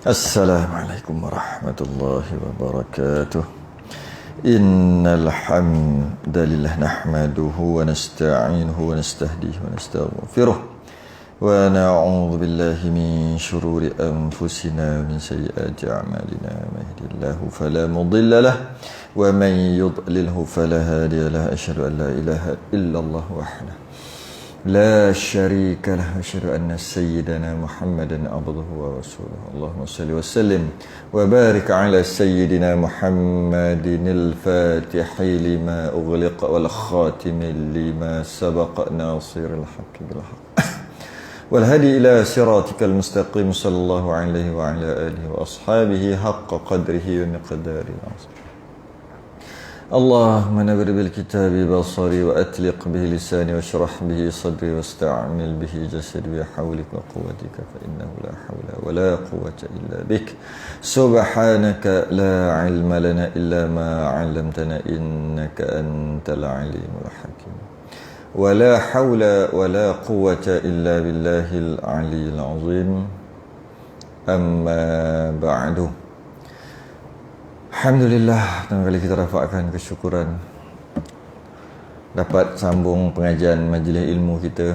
Assalamualaikum warahmatullahi wabarakatuh. Innal hamdalillah nahmaduhu wa nasta'inuhu wa nastahdihi wa nastaghfiruh wa na'udzu billahi min shururi anfusina min sayyiati a'malina may yahdihillahu fala mudilla lahu wa man yudlilhu fala hadiya lahu asyhadu an la ilaha illallah wahdahu لا شريك له أشهد أن سيدنا محمدا عبده ورسوله اللهم صل وسلم وبارك على سيدنا محمد الفاتح لما أغلق والخاتم لما سبق ناصر الحق بالحق والهدي إلى صراطك المستقيم صلى الله عليه وعلى آله وأصحابه حق قدره ومقداره العظيم اللهم نور بالكتاب بصري وأتلق به لساني واشرح به صدري واستعمل به جسدي بحولك وقوتك فإنه لا حول ولا قوة إلا بك سبحانك لا علم لنا إلا ما علمتنا إنك أنت العليم الحكيم ولا حول ولا قوة إلا بالله العلي العظيم أما بعد. Alhamdulillah, pertama kali kita rafakkan kesyukuran dapat sambung pengajian majlis ilmu kita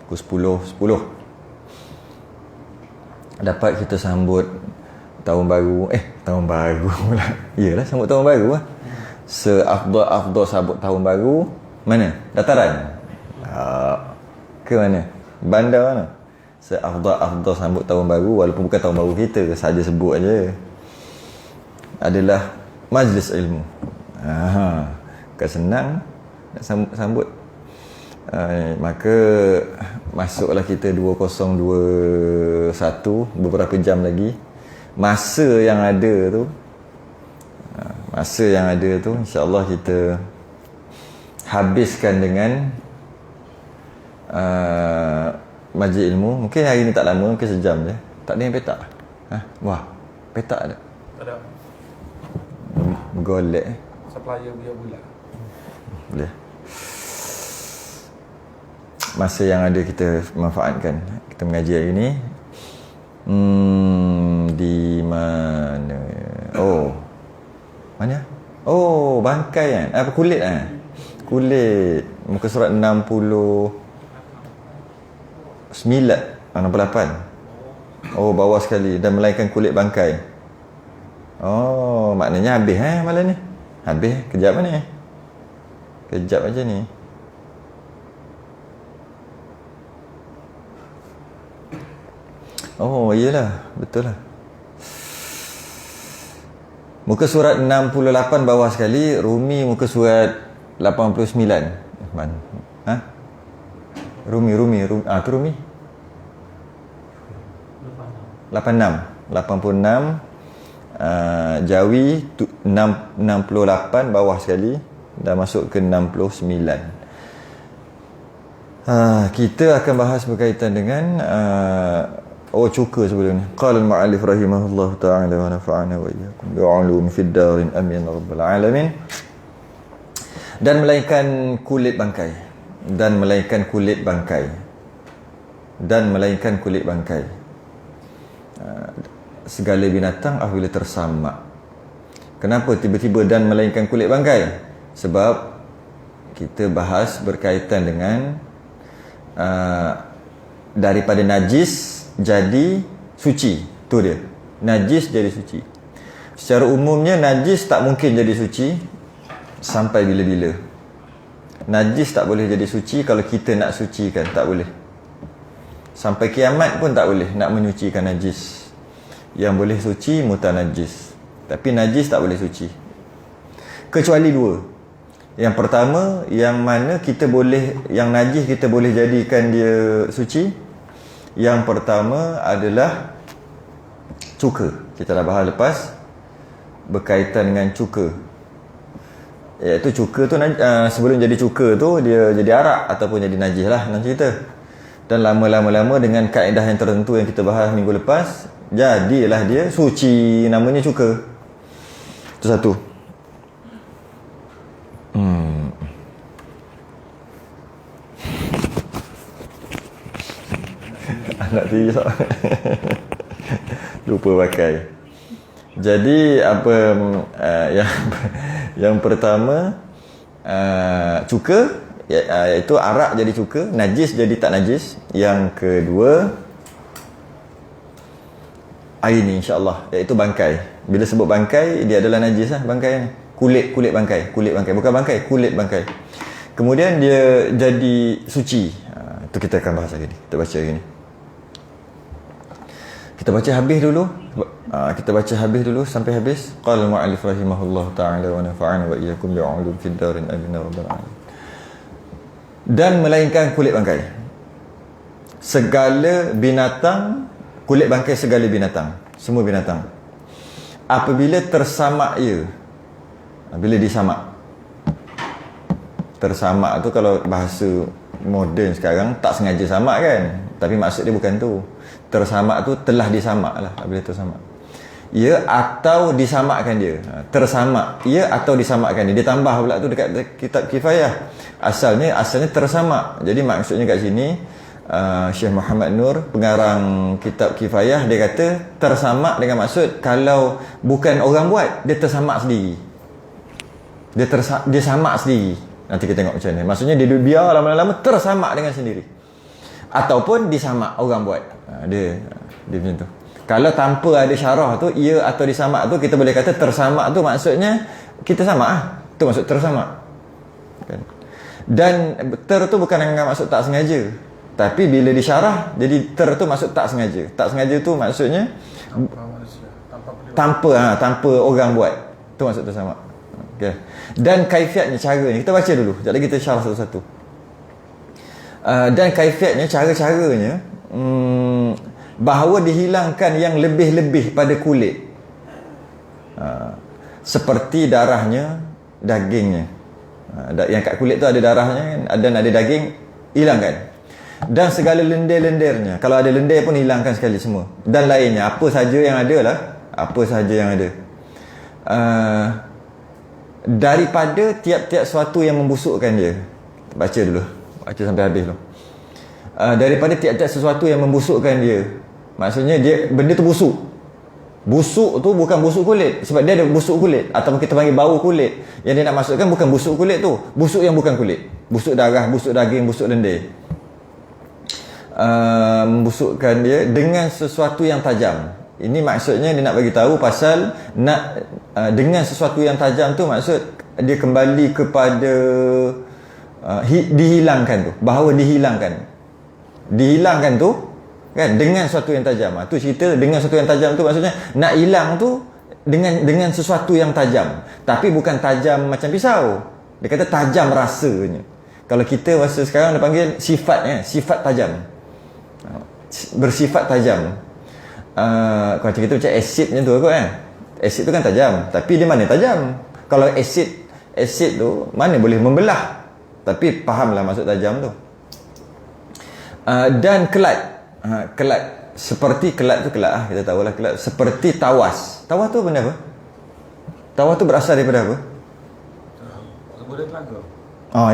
pukul 10. Dapat kita sambut tahun baru. Tahun baru pula. Iyalah, sambut tahun baru lah. Seafdal sambut tahun baru mana? Dataran? Ke mana? Bandar mana? Seafdal sambut tahun baru, walaupun bukan tahun baru kita, saja sebut aja, adalah majlis ilmu. Bukan senang nak sambut. Maka masuklah kita 2021, beberapa jam lagi. Masa yang ada tu insya-Allah kita habiskan dengan majlis ilmu. Mungkin hari ni tak lama, mungkin sejam je. Tak ada yang petak? Wah, petak ada? Tak ada. Golek Supplier biar bulat. boleh. Masa yang ada kita manfaatkan. Kita mengaji hari ni di mana? Mana? Bangkai kan? Apa kulit Kulit. Muka surat 69, 68. Bawah sekali. Dan melainkan kulit bangkai. Maknanya habis malam ni. Habis kejap ni. Kejap aja ni. Iyalah, betul lah. Muka surat 68 bawah sekali, Rumi muka surat 89. Mana? Rumi. Tu Rumi. 86. Jawi 68 bawah sekali, dah masuk ke 69. Kita akan bahas berkaitan dengan cuka sebelum ni. Qala al-mu'allif rahimahullah ta'ala wa nafa'ana wa iyyakum bi'ulum fid darin amin rabbal alamin. Dan melainkan kulit bangkai. Segala binatang apabila tersamak. Kenapa tiba-tiba dan melainkan kulit bangkai? Sebab kita bahas berkaitan dengan daripada najis jadi suci. Tu dia. Najis jadi suci. Secara umumnya najis tak mungkin jadi suci sampai bila-bila. Najis tak boleh jadi suci kalau kita nak sucikan, tak boleh. Sampai kiamat pun tak boleh nak menyucikan najis. Yang boleh suci mutanajis, tapi najis tak boleh suci. Kecuali dua. Yang pertama, yang mana yang najis kita boleh jadikan dia suci. Yang pertama adalah cuka. Kita dah bahas lepas berkaitan dengan cuka. Iaitu cuka tu sebelum jadi cuka tu dia jadi arak ataupun jadi najis lah dalam cerita. Dan lama-lama dengan kaedah yang tertentu yang kita bahas minggu lepas, jadilah dia suci, namanya cuka. Itu satu. Anak tiris. lupa pakai. Jadi apa yang pertama cuka, iaitu arak jadi cuka, najis jadi tak najis. Yang kedua air ni insya-Allah, iaitu bangkai. Bila sebut bangkai, dia adalah najis lah bangkai ni. Kulit bangkai, bukan bangkai, kulit bangkai. Kemudian dia jadi suci. Itu kita akan bahas lagi ni. Kita baca lagi ni. Kita baca habis dulu. Kita baca habis dulu sampai habis. Qala al-mu'allif rahimahullah ta'ala wa nafa'ana wa iyyakum bi'ulum fid darin amin ya rabbal alamin. Dan melainkan kulit bangkai. Segala binatang, kulit bangkai segala binatang, semua binatang. Apabila tersamak ia, bila disamak. Tersamak tu kalau bahasa moden sekarang tak sengaja samak kan, tapi maksud dia bukan tu. Tersamak tu telah disamak lah. Bila tersamak ia atau disamakkan dia, tersamak ia atau disamakkan dia. Dia tambah pula tu dekat kitab Kifayah. Asalnya tersamak. Jadi maksudnya kat sini Syekh Muhammad Nur, pengarang kitab Kifayah, dia kata tersamak dengan maksud kalau bukan orang buat, dia tersamak sendiri. Dia samak sendiri. Nanti kita tengok macam mana. Maksudnya dia biar lama-lama tersamak dengan sendiri. Ataupun disamak orang buat. Dia macam tu. Kalau tanpa ada syarah tu, ia atau disamak tu, kita boleh kata tersamak tu maksudnya kita samak lah. Tu maksud tersamak. Kan? Dan ter tu bukan dengan maksud tak sengaja. Tapi bila disyarah, jadi ter tu maksud tak sengaja. Tak sengaja tu maksudnya tanpa orang buat. Tu maksud tersamak. Okay. Dan kaifiatnya, caranya, kita baca dulu, sekejap lagi kita syarah satu-satu. Dan kaifiatnya, cara-caranya, bahawa dihilangkan yang lebih-lebih pada kulit, seperti darahnya, dagingnya. Yang kat kulit tu ada darahnya dan ada daging, hilangkan. Dan segala lendir-lendirnya, kalau ada lendir pun hilangkan sekali semua. Dan lainnya, apa saja yang ada lah, apa saja yang ada, daripada tiap-tiap sesuatu yang membusukkan dia. Baca dulu, baca sampai habis dulu. Daripada tiap-tiap sesuatu yang membusukkan dia, maksudnya dia benda tu busuk. Busuk tu bukan busuk kulit, sebab dia ada busuk kulit, ataupun kita panggil bau kulit. Yang dia nak masukkan bukan busuk kulit tu, busuk yang bukan kulit, busuk darah, busuk daging, busuk lendir. Membusukkan dia dengan sesuatu yang tajam. Ini maksudnya dia nak bagi tahu pasal dengan sesuatu yang tajam tu, maksud dia kembali kepada dihilangkan tu, bahawa dihilangkan tu kan dengan sesuatu yang tajam. Tu cerita dengan sesuatu yang tajam tu maksudnya nak hilang tu dengan sesuatu yang tajam, tapi bukan tajam macam pisau. Dia kata tajam rasanya. Kalau kita masa sekarang dia panggil sifat tajam, bersifat tajam. Kalau kita macam asid macam tu kot kan. Asid tu kan tajam, tapi dia mana tajam? Kalau asid tu mana boleh membelah, tapi fahamlah maksud tajam tu. Dan kelat. Kelat, seperti kelat tu kelat lah, kita tahulah kelat. Seperti tawas. Tawas tu benda apa? Tawas tu berasal daripada apa?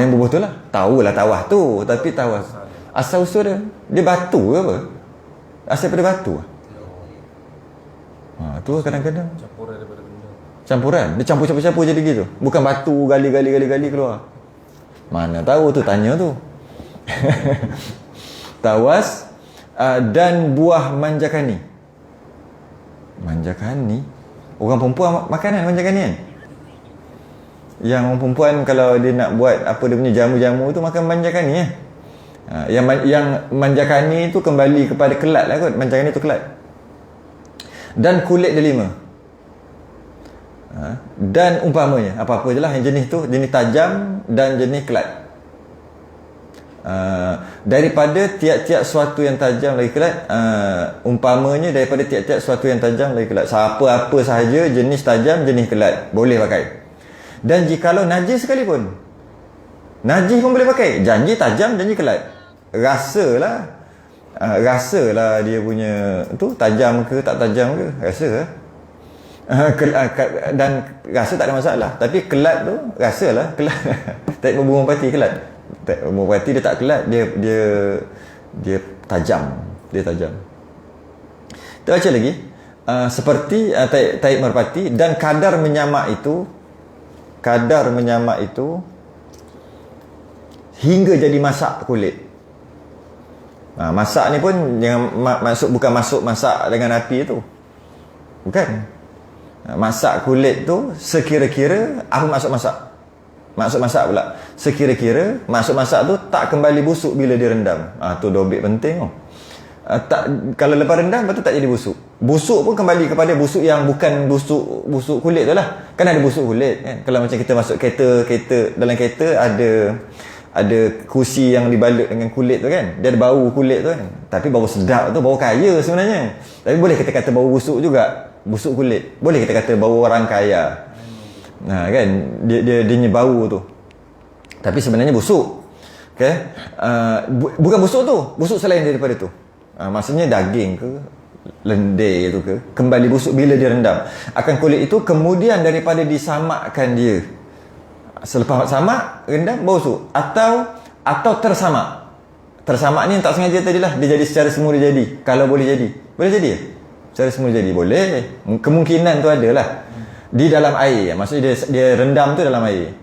Yang berbuah tu lah. Tahulah tawas tu, tapi tawas asal usul dia batu ke apa? Asal daripada batu. Tu kadang-kadang campuran. Dia campur jadi gitu. Bukan batu gali keluar. Mana tahu tu, tanya tu. Tawas. Dan buah manjakani. Manjakani? Orang perempuan makanan manjakani kan? Yang orang perempuan kalau dia nak buat apa dia punya jamu-jamu tu makan manjakani ya. Yang manjakani tu kembali kepada kelat lah kot. Manjakani tu kelat. Dan kulit delima. Dan umpamanya, apa-apa je lah yang jenis tu, jenis tajam dan jenis kelat. Daripada tiap-tiap sesuatu yang tajam lagi kelat, umpamanya daripada tiap-tiap sesuatu yang tajam lagi kelat. Apa-apa sahaja jenis tajam, jenis kelat boleh pakai. Dan jikalau najis sekalipun, najis pun boleh pakai. Janji tajam, janji kelat. Rasalah dia punya tu tajam ke tak tajam ke, rasa lah. Dan rasa tak ada masalah, tapi kelat tu rasalah kelat. Tak berbuang pati kelat. Berarti dia tak kelat, dia tajam. Kita baca lagi. seperti taib merpati, dan kadar menyamak itu hingga jadi masak kulit. Masak ni pun jangan bukan masuk masak dengan api tu, bukan. Masak kulit tu sekira-kira apa maksud masak pula, sekira-kira masuk masak tu tak kembali busuk bila direndam. Tu dobit penting tu. Kalau lepas rendam betul tak jadi busuk. Busuk pun kembali kepada busuk yang bukan busuk kulit tu lah. Kan ada busuk kulit kan. Kalau macam kita masuk kereta dalam kereta ada kursi yang dibalut dengan kulit tu kan, dia ada bau kulit tu kan, tapi bau sedap tu, bau kaya sebenarnya. Tapi boleh kita kata bau busuk juga, busuk kulit. Boleh kita kata bau orang kaya. Kan dia bau tu, tapi sebenarnya busuk. Okay? Bukan busuk tu, busuk selain daripada tu. Maksudnya daging ke lendir tu ke kembali busuk bila direndam. Akan kulit itu kemudian daripada disamakkan dia, selepas samak, rendam, busuk. Atau tersamak ni tak sengaja tadilah, dia jadi secara semula jadi. Kalau boleh jadi ya? Secara semula jadi boleh, kemungkinan tu adalah di dalam air. Maksudnya dia rendam tu dalam air,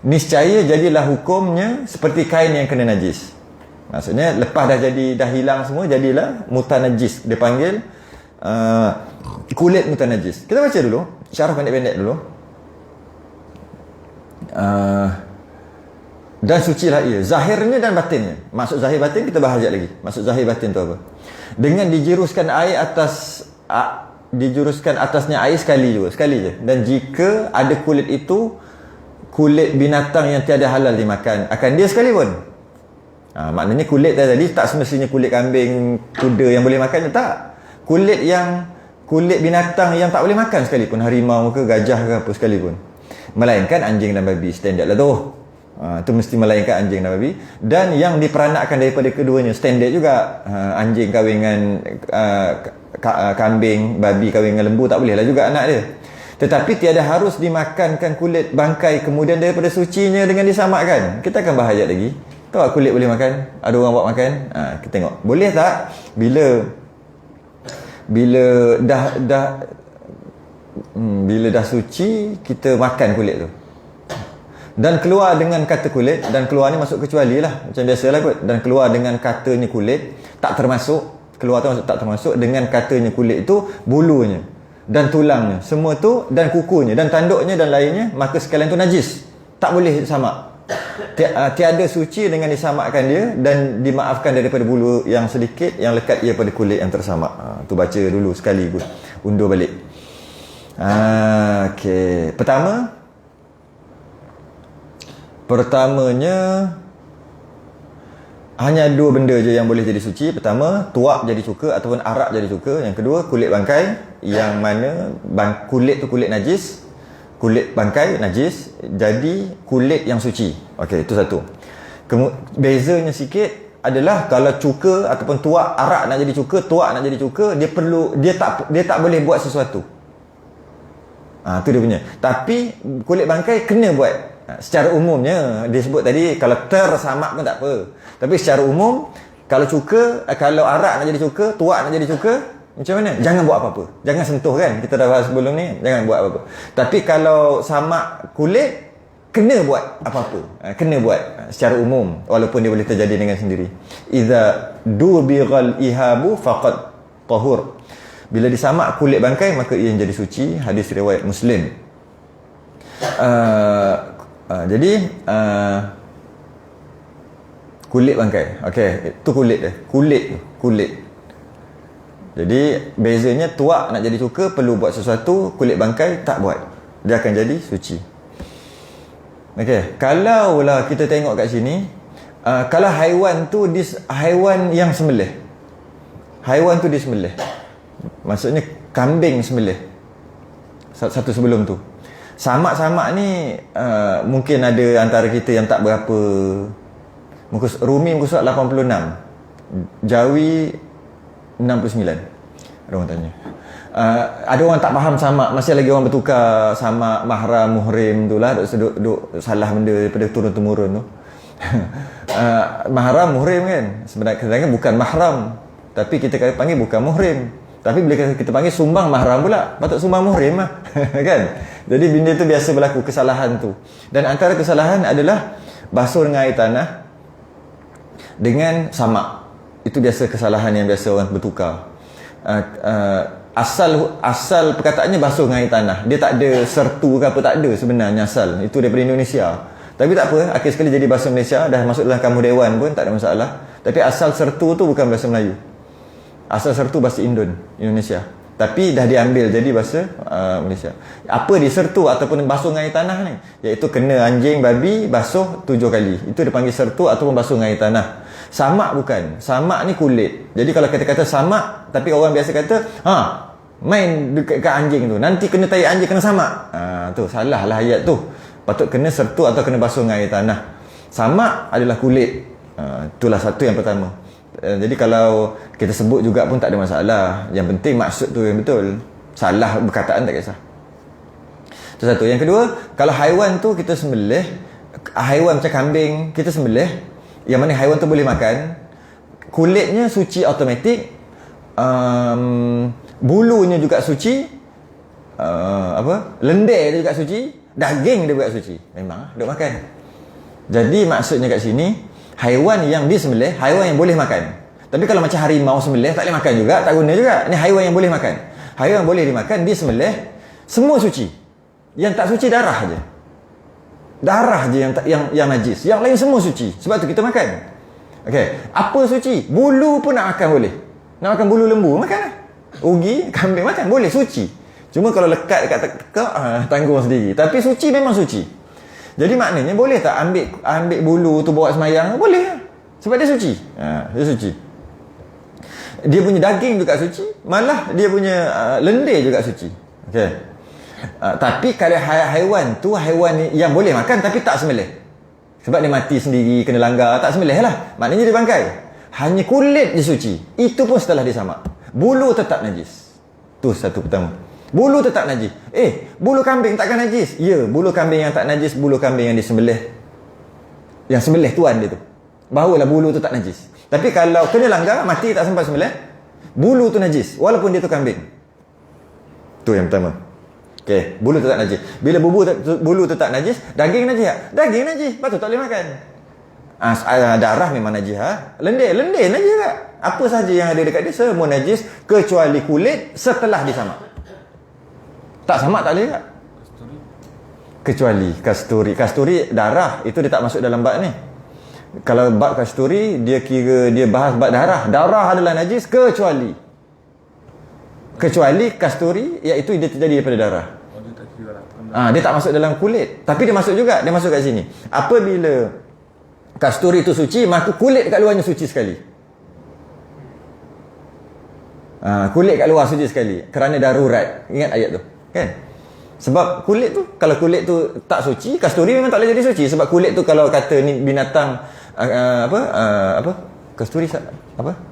niscaya jadilah hukumnya seperti kain yang kena najis. Maksudnya lepas dah hilang semua, jadilah mutanajis. Dia panggil kulit mutanajis. Kita baca dulu syarah pendek-pendek dulu. Dan sucilah ia zahirnya dan batinnya. Maksud zahir batin kita bahas lagi. Maksud zahir batin tu apa? Dengan dijuruskan atasnya air sekali je. Dan jika ada kulit itu kulit binatang yang tiada halal dimakan, akan dia sekali pun. Maknanya kulit tadi tak semestinya kulit kambing, kuda yang boleh makan, tak. Kulit binatang yang tak boleh makan sekalipun, harimau ke gajah ke apa sekalipun. Melainkan anjing dan babi, standard lah tu. Tu mesti melainkan anjing dan babi. Dan yang diperanakkan daripada keduanya, standard juga. Anjing kahwin dengan kambing, babi kahwin dengan lembu, tak boleh lah juga anak dia. Tetapi tiada harus dimakankan kulit bangkai kemudian daripada sucinya dengan disamakkan. Kita akan bahas lagi. Tahu kulit boleh makan? Ada orang buat makan? Kita tengok. Boleh tak bila dah suci kita makan kulit tu? Dan keluar dengan kata kulit, dan keluar ni masuk kecuali lah, macam biasalah kot. Dan keluar dengan katanya kulit, tak termasuk. Keluar tu maksud tak termasuk. Dengan katanya kulit itu bulunya dan tulangnya, semua tu, dan kukunya dan tanduknya dan lainnya, maka sekalian tu najis. Tak boleh samak. Tiada suci dengan disamakkan dia dan dimaafkan daripada bulu yang sedikit yang lekat ia pada kulit yang tersamak. Tu baca dulu sekali, undur balik. Okey. Pertamanya hanya dua benda je yang boleh jadi suci. Pertama, tuak jadi cuka ataupun arak jadi cuka. Yang kedua, kulit bangkai, yang mana kulit tu kulit najis. Kulit bangkai najis, jadi kulit yang suci. Okey, itu satu. Bezanya sikit adalah kalau cuka ataupun tuak, arak nak jadi cuka, tuak nak jadi cuka, dia tak boleh buat sesuatu. Tu dia punya. Tapi kulit bangkai kena buat. Secara umumnya dia sebut tadi kalau tersamak pun tak apa. Tapi secara umum kalau arak nak jadi cuka, tuak nak jadi cuka, macam mana? Jangan buat apa-apa. Jangan sentuh kan. Kita dah bahas sebelum ni. Jangan buat apa-apa. Tapi kalau samak kulit, kena buat apa-apa. Kena buat secara umum. Walaupun dia boleh terjadi dengan sendiri. Iza dubighal ihabu faqad tahur. Bila disamak kulit bangkai, maka ia jadi suci. Hadis riwayat Muslim. Jadi kulit bangkai. Okey, itu kulit dia. Kulit. Jadi bezanya tuak nak jadi cuka perlu buat sesuatu, kulit bangkai tak buat. Dia akan jadi suci. Okey, kalaulah kita tengok kat sini, kalau haiwan tu haiwan yang sembelih. Haiwan tu disembelih. Maksudnya kambing sembelih. Satu sebelum tu. Samak-samak ni mungkin ada antara kita yang tak berapa. Rumi muka surat 86. Jawi 69. Ada orang tanya. Ada orang tak faham samak. Masih lagi orang bertukar samak, mahram, muhrim tu lah. Duk salah benda daripada turun-temurun tu. Mahram, muhrim kan. Sebenarnya bukan mahram. Tapi kita panggil bukan muhrim. Tapi bila kita panggil sumbang mahram pula, patut sumbang muhrim lah. Kan? Jadi benda tu biasa berlaku, kesalahan tu. Dan antara kesalahan adalah basuh dengan air tanah dengan samak. Itu biasa kesalahan yang biasa orang bertukar. Asal perkataannya basuh dengan air tanah. Dia tak ada sertu ke apa, tak ada sebenarnya asal. Itu daripada Indonesia. Tapi tak apa, akhir sekali jadi bahasa Malaysia, dah masuk dalam kamus dewan pun tak ada masalah. Tapi asal sertu tu bukan bahasa Melayu. Asal sertu bahasa Indonesia. Tapi dah diambil jadi bahasa Malaysia. Apa di sertu ataupun basuh dengan air tanah ni? Iaitu kena anjing, babi, basuh 7 kali. Itu dipanggil sertu ataupun basuh dengan air tanah. Samak bukan. Samak ni kulit. Jadi kalau kita kata samak, tapi orang biasa kata, main dekat anjing tu, nanti kena tai anjing, kena samak. Tu salah lah ayat tu. Patut kena sertu atau kena basuh dengan air tanah. Samak adalah kulit. Itulah satu yang pertama. Jadi kalau kita sebut juga pun tak ada masalah. Yang penting maksud tu yang betul. Salah perkataan tak kisah. Itu satu. Yang kedua, kalau haiwan tu kita sembelih, haiwan macam kambing kita sembelih, yang mana haiwan tu boleh makan, kulitnya suci automatik, bulunya juga suci, lendir dia juga suci, daging dia juga suci. Memang duk makan. Jadi maksudnya kat sini, haiwan yang disembelih, haiwan yang boleh makan. Tapi kalau macam harimau sembelih, tak boleh makan juga, tak guna juga. Ni haiwan yang boleh makan. Haiwan boleh dimakan, disembelih, semua suci. Yang tak suci darah je. Darah je yang najis. Yang lain semua suci. Sebab tu kita makan. Okey, apa suci? Bulu pun nak makan boleh. Nak makan bulu lembu, makan lah. Ugi, kambing makan, boleh, suci. Cuma kalau lekat dekat tekak, tanggung sendiri. Tapi suci memang suci. Jadi maknanya boleh tak ambil bulu tu bawa semayang? Boleh lah. Sebab dia suci. Dia suci. Dia punya daging juga suci. Malah dia punya lendir juga suci. Okey. Tapi kalau haiwan tu haiwan yang boleh makan tapi tak sembelih. Sebab dia mati sendiri, kena langgar, tak sembelih lah. Maknanya dia bangkai. Hanya kulit je suci. Itu pun setelah dia samak. Bulu tetap najis. Tu satu pertama. Bulu tetap najis. Bulu kambing takkan najis? Ya, bulu kambing yang tak najis, bulu kambing yang disembelih. Yang sembelih tuan dia tu. Barulah bulu tu tak najis. Tapi kalau kena langgar, mati tak sempat sembelih, bulu tu najis. Walaupun dia tu kambing. Tu yang pertama. Okey, bulu tetap najis. Bila bulu tetap najis, daging najis tak? Daging najis. Patut tak boleh makan. Darah memang najis. Lendir najis tak? Apa sahaja yang ada dekat dia, semua najis. Kecuali kulit setelah disamak. Tak samak tak boleh tak? Kecuali kasturi darah, itu dia tak masuk dalam bab ni. Kalau bab kasturi, dia kira dia bahas bab darah. Darah adalah najis kecuali kasturi, iaitu dia terjadi daripada darah. Dia tak masuk dalam kulit, tapi dia masuk juga, dia masuk kat sini. Apabila kasturi itu suci, maka kulit kat luarnya suci sekali. Kulit kat luar suci sekali kerana darurat. Ingat ayat tu kan? Sebab kulit tu, kalau kulit tu tak suci, kasturi memang tak boleh jadi suci. Sebab kulit tu kalau kata ni binatang kasturi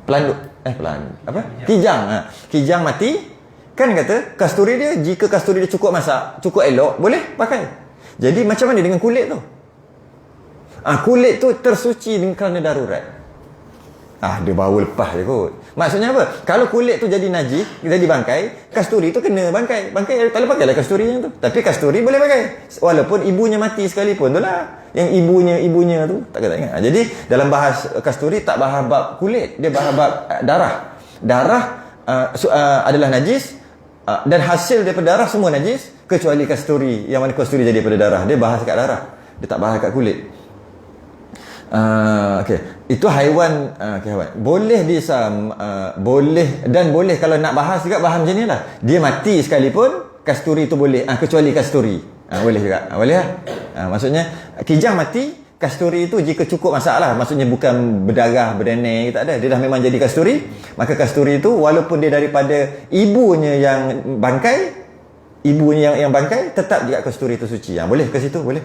pelanduk kijang mati, kan kata kasturi dia, jika kasturi dia cukup masak, cukup elok, boleh pakai. Jadi macam mana dengan kulit tu? Kulit tu tersuci kerana darurat. Dia baru lepas je kot. Maksudnya apa? Kalau kulit tu jadi najis, jadi bangkai, kasturi tu kena bangkai. Bangkai tak boleh pakai lah kasturi yang tu. Tapi kasturi boleh pakai. Walaupun ibunya mati sekalipun tu lah. Yang ibunya tu tak ingat. Jadi dalam bahas kasturi tak bahas bab kulit, dia bahas bab darah. Darah adalah najis, dan hasil daripada darah semua najis kecuali kasturi. Yang mana kasturi jadi daripada darah. Dia bahas kat darah. Dia tak bahas kat kulit. Okey. Itu haiwan, haiwan. Boleh boleh, dan boleh kalau nak bahas juga bahas macam ni lah. Dia mati sekalipun, kasturi tu boleh. Kecuali kasturi. Boleh juga. Boleh lah. Maksudnya, kijang mati, kasturi itu jika cukup masak lah. Maksudnya bukan berdarah, berdenai, tak ada. Dia dah memang jadi kasturi. Maka kasturi itu, walaupun dia daripada ibunya yang bangkai, yang bangkai, tetap juga kasturi itu suci. Boleh ke situ? Boleh.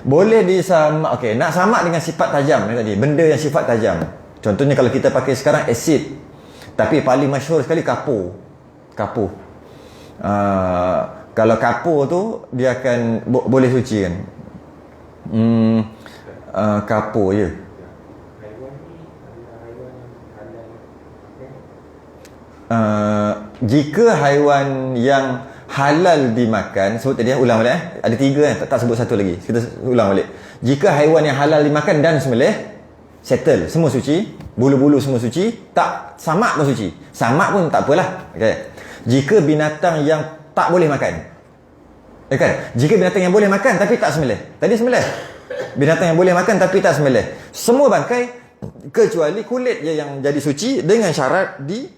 Boleh disamak. Okey, nak samak dengan sifat tajam ni tadi. Benda yang sifat tajam. Contohnya kalau kita pakai sekarang asid. Tapi paling masyhur sekali kapur. Kalau kapur tu dia akan boleh suci kan. Kapur je. Jika haiwan yang halal dimakan, sebut tadi ulang balik ada 3 tak sebut satu lagi, kita ulang balik. Jika haiwan yang halal dimakan dan sembelih, settle, semua suci, bulu-bulu semua suci, tak samak pun suci, samak pun tak apalah. Okay. Jika binatang yang tak boleh makan, kan? Jika binatang yang boleh makan tapi tak sembelih, tadi sembelih, binatang yang boleh makan tapi tak sembelih, semua bangkai kecuali kulit je yang jadi suci dengan syarat di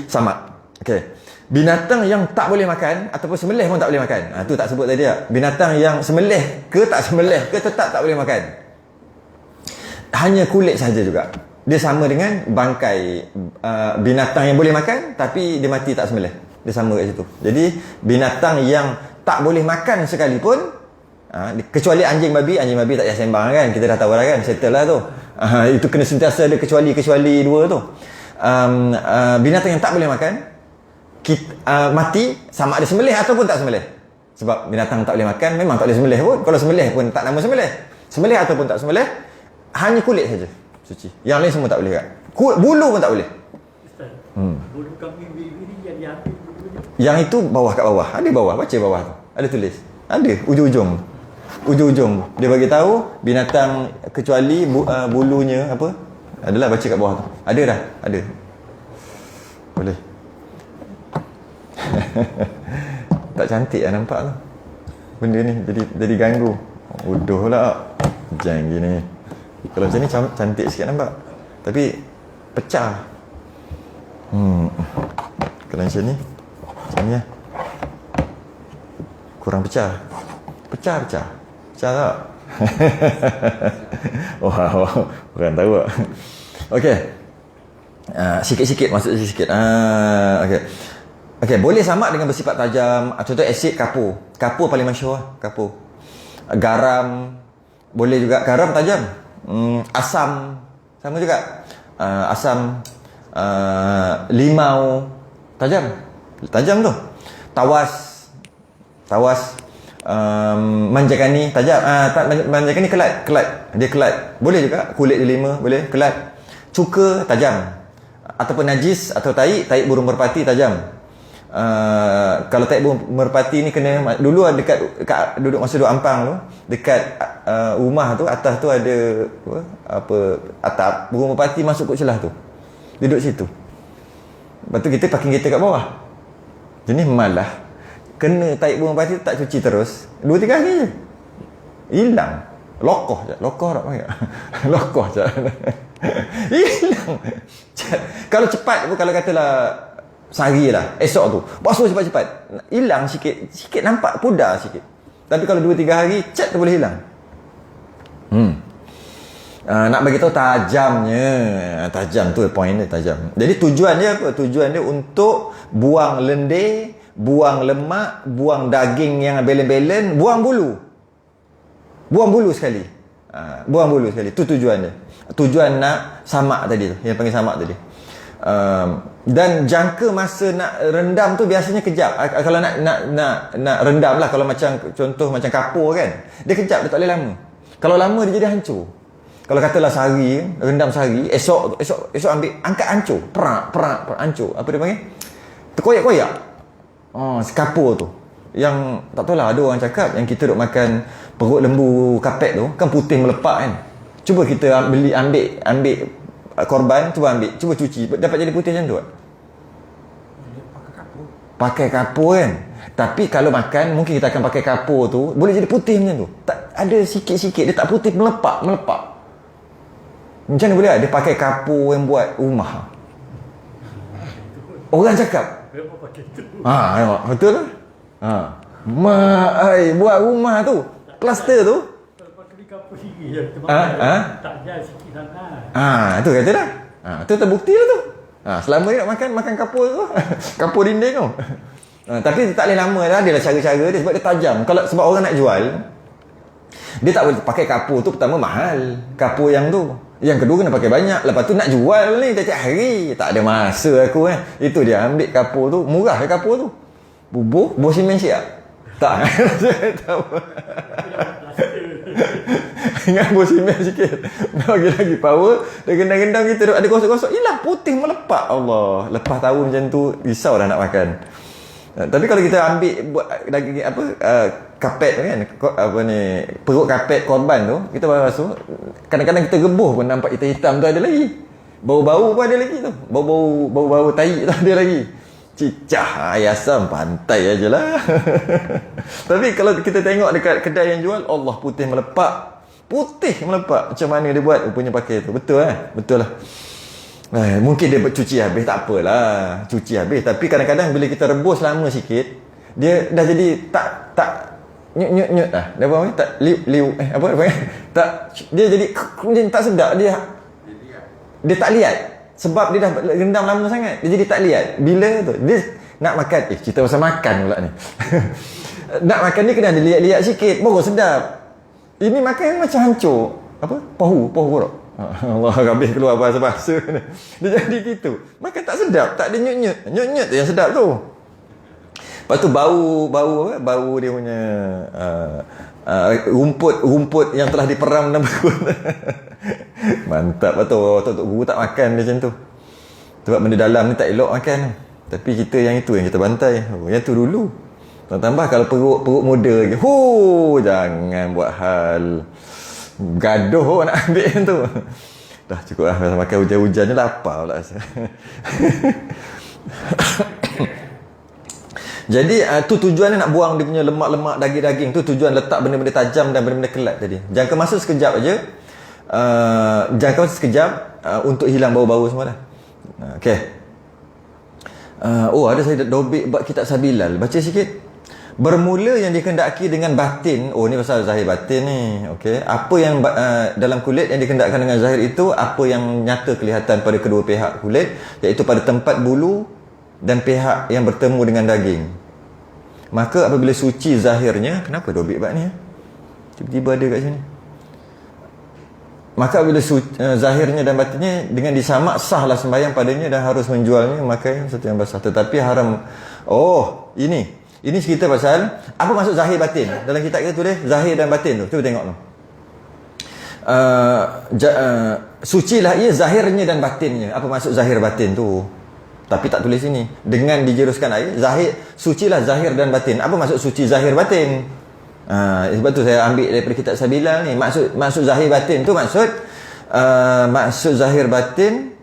samak. Okey. Binatang yang tak boleh makan ataupun sembelih pun tak boleh makan. Tu tak sebut tadi tak. Binatang yang sembelih ke tak sembelih ke tetap tak boleh makan. Hanya kulit saja juga. Dia sama dengan bangkai binatang yang boleh makan tapi dia mati tak sembelih. Dia sama kat situ. Jadi binatang yang tak boleh makan sekalipun, kecuali anjing babi tak payah sembang kan. Kita dah tahu lah kan, settle lah tu. Itu kena sentiasa ada kecuali dua tu. Binatang yang tak boleh makan mati sama ada sembelih ataupun tak sembelih. Sebab binatang tak boleh makan memang tak boleh sembelih pun. Kalau sembelih pun tak nama sembelih. Sembelih ataupun tak sembelih, hanya kulit saja suci. Yang lain semua tak boleh kan. Bulu pun tak boleh. Bulu kambing bibi ni yang diambil bulunya. Yang itu bawah kat bawah. Ada bawah, baca bawah tu. Ada tulis. Ada ujung-ujung. Ujung-ujung. Dia bagi tahu binatang kecuali bulunya apa? Adalah baca kat bawah tu. Ada dah, ada. Boleh. Tak cantik lah nampak tu. Benda ni jadi ganggu. Bodoh lah. Jangan gini. Kalau macam ni cantik sikit nampak. Tapi pecah. Kalau macam ni lah. Kurang pecah. Pecah tak? Wow, orang tahu tak? Okey. Sikit-sikit, maksud sikit. Okey, boleh samak dengan bersifat tajam. Contoh asid kapur. Kapur paling masyhur lah, kapur. Garam boleh juga, garam tajam. Asam sama juga. Asam, limau tajam tu. Tawas, manjakani tajam. Manjakani kelat. Dia kelat. Boleh juga kulit dia 5, boleh kelat. Cuka tajam. Ataupun najis atau taik burung merpati tajam. Kalau taik burung merpati ni kena dulu dekat duduk masa duduk Ampang tu, dekat rumah tu atas tu ada atap burung merpati masuk kot celah tu. Duduk situ. Lepas tu kita parking kereta kat bawah. Jenis malah kena taik burung merpati tak cuci terus 2-3 hari je. Hilang. Lokoh je. Lokoh tak panggil. Lokoh je. Hilang. Kalau cepat pun, kalau katalah sehari lah, esok tu basuh cepat-cepat, hilang sikit nampak pudar sikit. Tapi kalau 2-3 hari cat tu boleh hilang. Nak bagi tahu tajamnya. Tajam tu point dia, tajam. Jadi tujuan dia apa? Tujuan dia untuk buang lendir, buang lemak, buang daging yang belen-belen, buang bulu sekali. Buang bulu sekali. Tu tujuan dia. Tujuan nak samak tadi tu, yang panggil samak tadi. Dan jangka masa nak rendam tu biasanya kejap. Kalau nak rendam lah, kalau macam contoh macam kapur kan, dia kejap, dia tak boleh lama. Kalau lama dia jadi hancur. Kalau katalah sehari, rendam sehari, esok ambil angkat hancur, perak hancur. Apa dia panggil? Terkoyak-koyak. Kapur tu. Yang tak tahulah, ada orang cakap yang kita duk makan perut lembu kapet tu kan putih melepak kan. Cuba kita ambil korban, cuba cuci, dapat jadi putih macam tu tak? Pakai kapur kan. Tapi kalau makan, mungkin kita akan pakai kapur tu, boleh jadi putih macam tu. Tak ada sikit-sikit, dia tak putih, melepak. Macam mana boleh? Dia pakai kapur yang buat rumah. Orang cakap. Tengok, betul lah. Buat rumah tu, kluster tu. Tak ada sikit sangat. Itu kata dah. Itu terbukti lah tu. Selama ni nak makan kapur tu. Kapur dinding tu. Tapi tak boleh lama lah. Dia lah cara-cara dia sebab dia tajam. Sebab orang nak jual, dia tak boleh pakai kapur tu. Pertama mahal kapur yang tu. Yang kedua kena pakai banyak. Lepas tu nak jual ni tiap-tiap hari. Tak ada masa aku kan. Itu dia ambil kapur tu. Murah ke kapur tu. Bubuh simen siap. Tak. Ingat bau simen sikit. Bagi lagi power. Dia gendam-gendam kita ada gosok-gosok. Hilang putih melepak. Allah. Lepas tahu macam tu, risau dah nak makan. Tapi kalau kita ambil buat daging kapet kan, apa ni, perut kapet korban tu, kita basuh. Kadang-kadang kita gebuh pun nampak hitam-hitam tu ada lagi. Bau-bau pun ada lagi tu. Bau-bau tai tu ada lagi. Cicah ayam pantai ajalah. Tapi kalau kita tengok dekat kedai yang jual, Allah putih melepak. Putih melepak. Macam mana dia buat? Rupanya pakai tu. Betul Betul lah. Mungkin dia cuci habis, tak apalah. Cuci habis. Tapi kadang-kadang bila kita rebus lama sikit, dia dah jadi tak nyut lah. Dia apa? Tak liu apa tak, dia jadi tak sedap. Dia tak lihat. Sebab dia dah rendam lama sangat. Dia jadi tak lihat. Bila tu dia nak makan, cerita pasal makan pula ni. Nak makan ni kena ada lihat-lihat sikit, baru sedap. Ini makan macam hancur. Apa? Pahu korok. Allah, habis keluar bahasa-bahasa. Dia jadi gitu. Makan tak sedap, tak ada nyut-nyut. Nyut-nyut tu yang sedap tu. Lepas tu bau dia punya rumput yang telah diperam dalam perut. Mantap betul. Tok guru tak makan dia macam tu. Sebab benda dalam ni tak elok makan. Tapi kita yang itu yang kita bantai. Yang tu dulu. Tambah kalau perut muda lagi. Jangan buat hal gaduh nak ambil yang tu. Dah cukup lah. Makan hujan-hujan ni lapar pula rasa. Jadi tu tujuan nak buang dia punya lemak-lemak daging-daging tu, tujuan letak benda-benda tajam dan benda-benda kelat tadi. Jangka masa sekejap aja. Jangka masa sekejap untuk hilang bau-bau semua dah. Okey. Ada saya dobik bab kitab Sabilal. Baca sikit. Bermula yang dikehendaki dengan batin. Ni pasal zahir batin ni. Okey. Apa yang dalam kulit yang dikehendakkan dengan zahir itu, apa yang nyata kelihatan pada kedua pihak kulit, iaitu pada tempat bulu dan pihak yang bertemu dengan daging. Maka apabila suci zahirnya, kenapa dobik bab ni? Tiba-tiba ada kat sini. Maka apabila zahirnya dan batinnya dengan disamak, sahlah sembahyang padanya dan harus menjualnya memakai satu yang basah. Tetapi haram. Ini cerita pasal apa maksud zahir batin. Dalam kitab kita tulis zahir dan batin tu. Cuba tengok tu. Sucilah ia zahirnya dan batinnya. Apa maksud zahir batin tu? Tapi tak tulis sini. Dengan dijeruskan air, sucilah zahir dan batin. Apa maksud suci zahir batin? Sebab tu saya ambil daripada kitab Sabilal ni. Maksud zahir batin tu maksud zahir batin,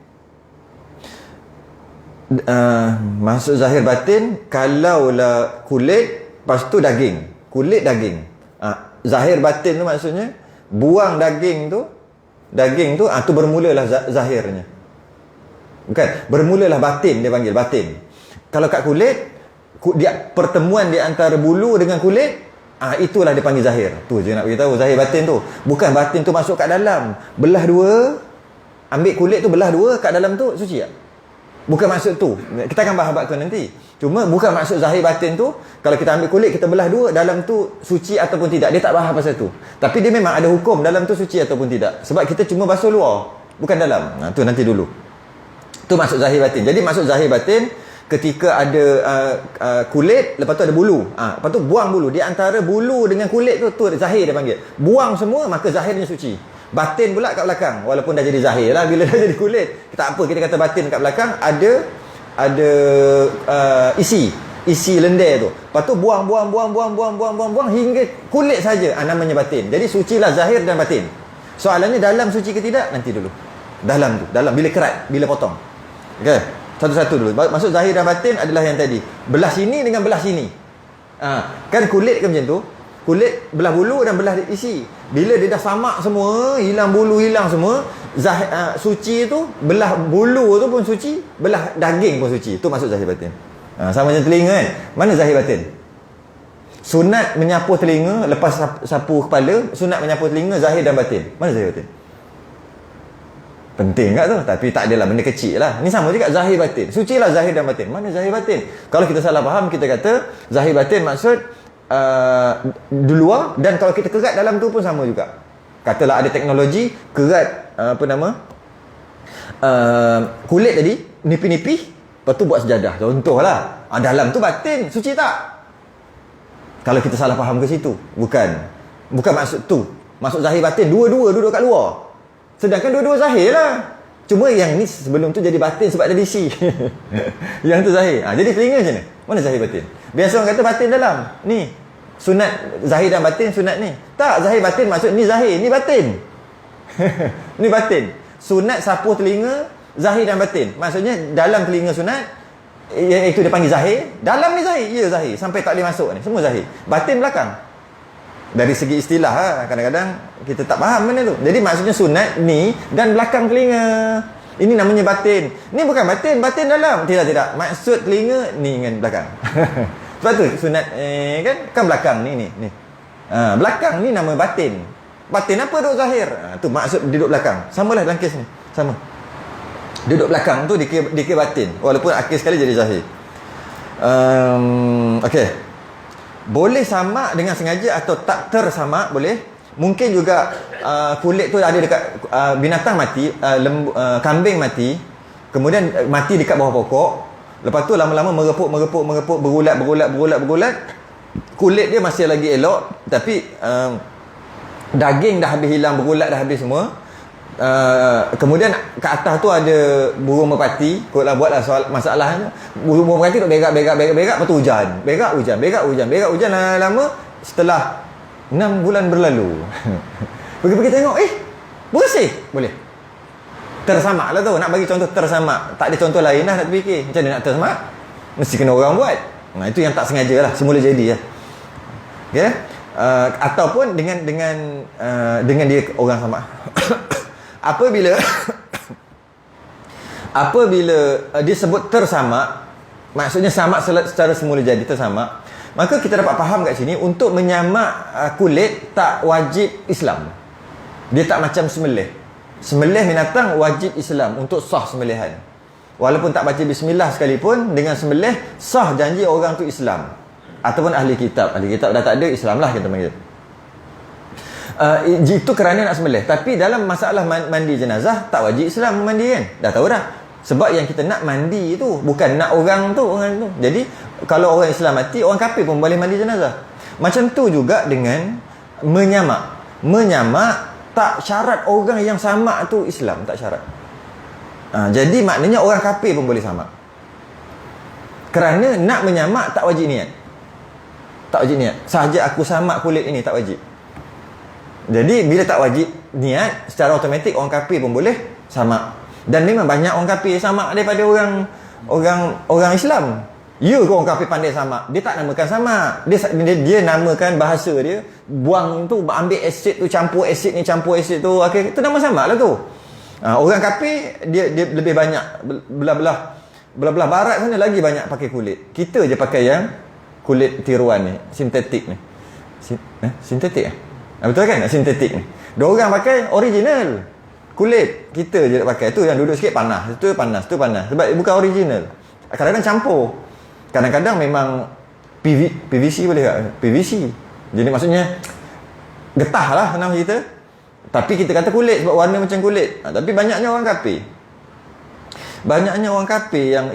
maksud zahir batin kalaulah kulit, lepas tu daging. Kulit daging. Zahir batin tu maksudnya buang daging tu tu bermulalah zahirnya. Bukan, bermulalah batin, dia panggil batin. Kalau kat kulit, pertemuan di antara bulu dengan kulit, itulah dia panggil zahir. Tu je nak beritahu zahir batin tu. Bukan batin tu masuk kat dalam, belah dua, ambil kulit tu belah dua, kat dalam tu suci tak? Bukan maksud tu. Kita akan bahas bab tu nanti. Cuma bukan maksud zahir batin tu, kalau kita ambil kulit, kita belah dua, dalam tu suci ataupun tidak. Dia tak bahas pasal tu. Tapi dia memang ada hukum dalam tu suci ataupun tidak. Sebab kita cuma basuh luar, bukan dalam. Tu nanti dulu. Tu maksud zahir batin. Jadi maksud zahir batin, ketika ada kulit, lepas tu ada bulu. Lepas tu buang bulu. Di antara bulu dengan kulit tu zahir dia panggil. Buang semua, maka zahirnya suci. Batin pula kat belakang. Walaupun dah jadi zahir lah. Bila dah jadi kulit, tak apa, kita kata batin kat belakang, ada isi lendir tu. Lepas tu buang hingga kulit saja. Namanya batin. Jadi sucilah zahir dan batin. Soalannya dalam suci ke tidak? Nanti dulu. Dalam bila kerat, bila potong. Okey, satu-satu dulu. Maksud zahir dan batin adalah yang tadi. Belah sini dengan belah sini. Kan kulit kan macam tu. Kulit belah bulu dan belah isi. Bila dia dah samak semua, hilang bulu, hilang semua, suci tu, belah bulu tu pun suci, belah daging pun suci. Tu maksud zahir batin. Sama macam telinga kan. Mana zahir batin? Sunat menyapu telinga, lepas sapu kepala, sunat menyapu telinga, zahir dan batin. Mana zahir batin? Penting kat tu, tapi tak adalah, benda kecil lah. Ni sama juga zahir batin. Sucilah zahir dan batin. Mana zahir batin? Kalau kita salah faham, kita kata zahir batin maksud di luar, dan kalau kita kerat dalam tu pun sama juga. Katalah ada teknologi kerat kulit tadi, nipih-nipih, lepas tu buat sejadah. Contohlah. Dalam tu batin, suci tak? Kalau kita salah faham ke situ, bukan maksud tu. Masuk zahir batin, dua-dua duduk kat luar. Sedangkan dua-dua zahir lah. Cuma yang ni sebelum tu jadi batin sebab ada DC. Yang tu zahir. Jadi telinga macam mana? Mana zahir batin? Biasa orang kata batin dalam. Ni. Sunat zahir dan batin sunat ni. Tak, zahir batin maksud ni zahir, ni batin. Ni batin. Sunat sapuh telinga, zahir dan batin. Maksudnya dalam telinga sunat, iaitu dia panggil zahir. Dalam ni zahir. Ya zahir. Sampai tak boleh masuk ni. Semua zahir. Batin belakang. Dari segi istilah kadang-kadang kita tak faham benda tu. Jadi maksudnya sunat ni dan belakang telinga. Ini namanya batin. Ni bukan batin, batin dalam. Tidak. Maksud telinga ni dengan belakang. Sebab tu sunat kan belakang ni. Belakang ni nama batin. Batin apa duduk zahir? Tu maksud duduk belakang. Samalah dalam kes ni. Sama. Duduk belakang tu dikira batin. Walaupun akhir sekali jadi zahir. Okey. Boleh samak dengan sengaja atau tak tersamak, boleh. Mungkin juga kulit tu ada dekat binatang mati, kambing mati, kemudian mati dekat bawah pokok. Lepas tu lama-lama merepuk, bergulat. Kulit dia masih lagi elok, tapi daging dah habis hilang, bergulat dah habis semua. Kemudian kat atas tu ada burung merpati. Kau lah buatlah soal masalahnya. Burung merpati duk berak, lepas tu hujan. Berak hujan lama. Setelah 6 bulan berlalu, pergi tengok, bersih. Boleh tersamak lah tu. Nak bagi contoh tersamak, tak ada contoh lain lah nak terfikir. Macam mana nak tersamak? Mesti kena orang buat. Itu yang tak sengaja lah, semula jadi lah. Okay? Ataupun dengan dia orang samak. Apabila disebut tersamak, maksudnya samak secara semula jadi tersamak, maka kita dapat faham kat sini untuk menyamak kulit tak wajib Islam. Dia tak macam sembelih. Sembelih binatang wajib Islam untuk sah sembelihan. Walaupun tak baca bismillah sekalipun, dengan sembelih sah janji orang tu Islam. Ataupun ahli kitab. Ahli kitab dah tak ada, Islam lah kita panggil. Itu kerana nak sembelih. Tapi dalam masalah mandi jenazah, tak wajib Islam mandi kan. Dah tahu dah. Sebab yang kita nak mandi tu bukan nak orang tu. Jadi kalau orang Islam mati, orang kafir pun boleh mandi jenazah. Macam tu juga dengan menyamak tak syarat orang yang samak tu Islam, tak syarat. Jadi maknanya orang kafir pun boleh samak. Kerana nak menyamak tak wajib niat. Tak wajib niat. Sahaja aku samak kulit ini tak wajib. Jadi bila tak wajib niat, secara automatik orang kafir pun boleh samak. Dan memang banyak orang kafir samak daripada orang Islam. Ya ke orang kafir pandai samak? Dia tak namakan samak. Dia namakan bahasa dia. Buang tu, ambil asid tu, campur asid ni, campur asid tu. Okay, itu nama samak lah tu. Orang kafir dia lebih banyak belah-belah barat sana lagi banyak pakai kulit. Kita je pakai yang kulit tiruan ni, sintetik ni. Sintetik betul kan? Sintetik ni. Diorang pakai original kulit. Kita je pakai. Tu yang duduk sikit panas. Tu panas. Sebab bukan original. Kadang-kadang campur. Kadang-kadang memang PVC boleh tak? PVC. Jadi maksudnya getah lah senang cerita. Tapi kita kata kulit sebab warna macam kulit. Tapi banyaknya orang kafir.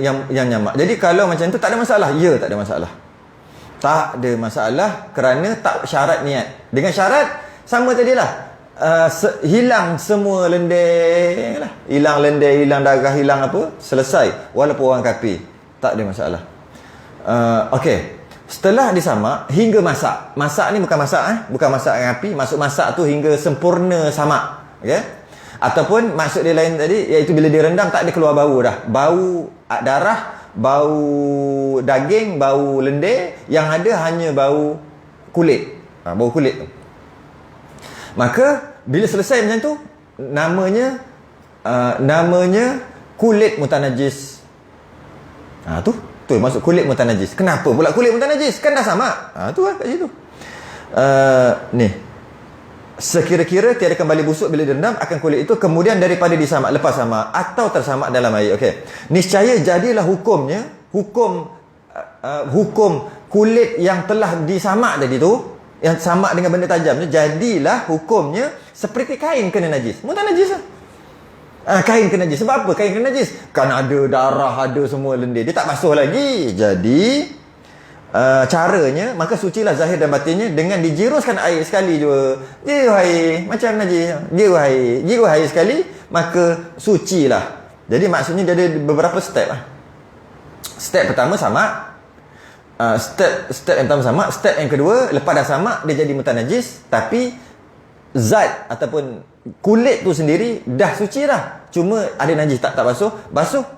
Yang nyamak. Jadi kalau macam tu tak ada masalah. Ya, tak ada masalah. Tak ada masalah kerana tak syarat niat. Dengan syarat sama tadilah. Hilang semua lendir lah. Hilang lendir, hilang darah, hilang apa, selesai. Walaupun orang kafir, tak ada masalah. Okey. Setelah disamak hingga masak. Masak ni bukan masak bukan masak dengan api. Maksud masak tu hingga sempurna samak. Okey. Ataupun maksud dia lain tadi, iaitu bila dia rendam tak ada keluar bau dah. Bau darah, bau daging, bau lendir. Yang ada hanya bau kulit. Bau kulit tu. Maka bila selesai macam tu, namanya kulit mutanajis. Tu maksud kulit mutanajis. Kenapa pula kulit mutanajis? Kan dah sama. Tu lah kat situ. Ni. Sekira-kira tiada kembali busuk bila direndam akan kulit itu, kemudian daripada disamak, lepas samak atau tersamak dalam air. Okey. Niscaya jadilah hukum kulit yang telah disamak tadi tu, yang samak dengan benda tajam ni, jadilah hukumnya seperti kain kena najis. Mutanajis lah. Kain kena najis. Sebab apa kain kena najis? Kan ada darah, ada semua lendir. Dia tak basuh lagi. Jadi caranya, maka sucilah zahir dan batinnya dengan dijiruskan air sekali je. Jiru air macam najis. Jiru air sekali, maka sucilah. Jadi maksudnya dia ada beberapa step lah. Step pertama sama. Step yang pertama sama. Step yang kedua, lepas dah sama, dia jadi mutanajis, tapi zat ataupun kulit tu sendiri dah suci dah. Cuma ada najis tak basuh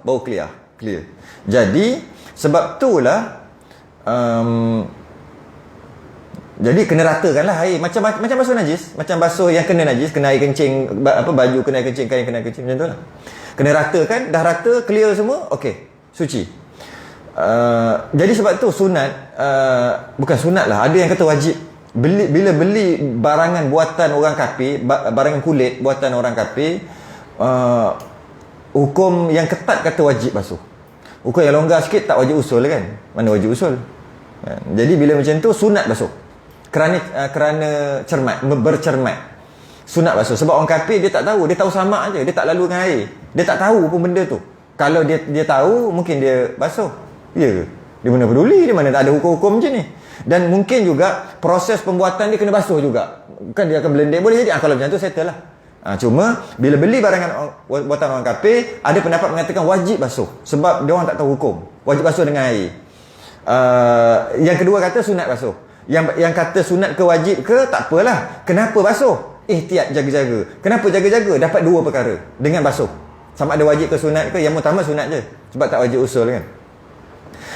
baru clear. Jadi sebab itulah jadi kena ratakanlah air macam basuh najis, macam basuh yang kena najis, kena air kencing, baju kena air kencing, kain kena air kencing, macam tu lah. Kena ratakan, dah rata, clear semua, okey, suci. Jadi sebab tu sunat, bukan sunat lah, ada yang kata wajib. Bila beli barangan buatan orang kafir, barangan kulit buatan orang kafir, hukum yang ketat kata wajib basuh. Hukum yang longgar sikit tak wajib usul kan? Mana wajib usul? Jadi bila macam tu sunat basuh. Kerana bercermat. Sunat basuh. Sebab orang kafir dia tak tahu, dia tahu samak aje, dia tak lalu dengan air. Dia tak tahu pun benda tu. Kalau dia tahu, mungkin dia basuh. Ya ke? Dia mana peduli, dia mana tak ada hukum-hukum macam ni. Dan mungkin juga proses pembuatan dia kena basuh juga. Kan dia akan blended, boleh jadi kalau macam tu settle lah. Cuma bila beli barangan buatan orang kafir, ada pendapat mengatakan wajib basuh sebab dia orang tak tahu hukum. Wajib basuh dengan air. Yang kedua kata sunat basuh. Yang kata sunat ke wajib ke, tak apalah. Kenapa basuh? Ihtiyat, jaga-jaga. Kenapa jaga-jaga? Dapat dua perkara dengan basuh. Sama ada wajib ke sunat ke, yang utama sunat je. Sebab tak wajib usul kan.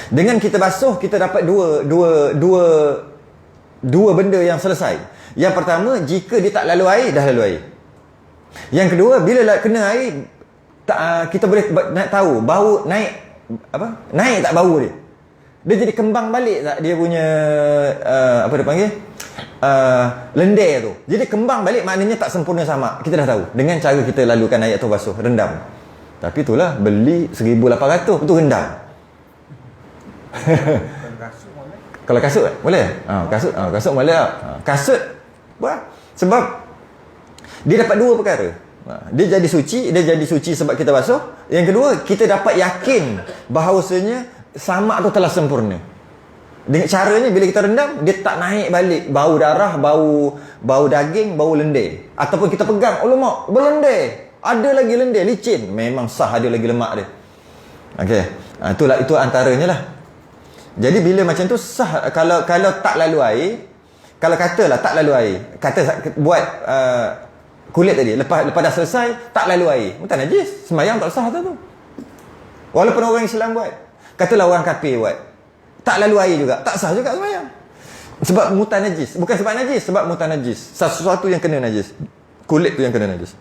Dengan kita basuh, kita dapat dua benda yang selesai. Yang pertama, jika dia tak lalu air, dah lalu air. Yang kedua, bila kena air, kita boleh tahu bau naik tak bau dia. Dia jadi kembang balik tak dia punya apa dia panggil? Lendir tu. Jadi kembang balik maknanya tak sempurna sama. Kita dah tahu dengan cara kita lalukan air atau basuh, rendam. Tapi itulah beli 1,800 tu rendam. Kalau kasut boleh? Kasut boleh tak? Kasut buat. Sebab dia dapat dua perkara. Dia jadi suci sebab kita basuh. Yang kedua, kita dapat yakin bahawasanya samak tu telah sempurna. Dengan caranya bila kita rendam, dia tak naik balik bau darah, bau daging, bau lendir. Ataupun kita pegang, lemak, berlendir. Ada lagi lendir, licin. Memang sah ada lagi lemak dia. Okey. Itu antaranya lah. Jadi bila macam tu sah kalau tak lalu air, kalau katalah tak lalu air, buat kulit tadi lepas dah selesai tak lalu air, mutan najis, sembahyang tak sah tu. Walaupun orang Islam buat, katalah orang kafir buat, tak lalu air juga, tak sah juga sembahyang. Sebab mutan najis, bukan sebab najis, sebab mutan najis. Sesuatu yang kena najis. Kulit tu yang kena najis.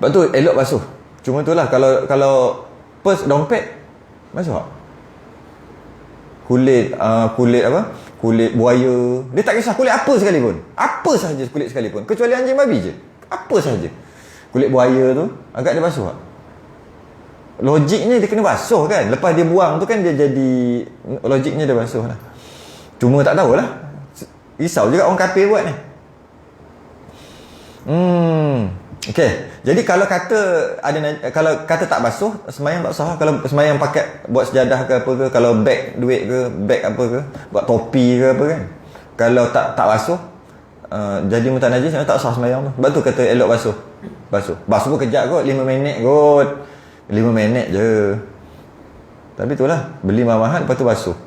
Sebab tu elok basuh. Cuma itulah kalau purse, dompet basuh tak? Kulit kulit buaya, dia tak kisah kulit apa sekalipun, apa sahaja kulit sekalipun, kecuali anjing babi je, apa sahaja kulit buaya tu agak dia basuh tak? Logiknya dia kena basuh kan, lepas dia buang tu kan dia jadi, logiknya dia basuh lah. Cuma tak tahulah, risau juga orang kafir buat ni. Okey. Jadi kalau kalau kata tak basuh, sembahyang tak sah. Kalau sembahyang pakai buat sejadah ke apa ke, kalau beg duit ke, beg apa ke, buat topi ke apa kan. Kalau tak basuh, jadi mutan najis, tak sah sembahyang tu. Sebab tu kata elok basuh. Basuh pun kejap kot, 5 minit kot. 5 minit je. Tapi itulah, beli mahal lepas tu basuh.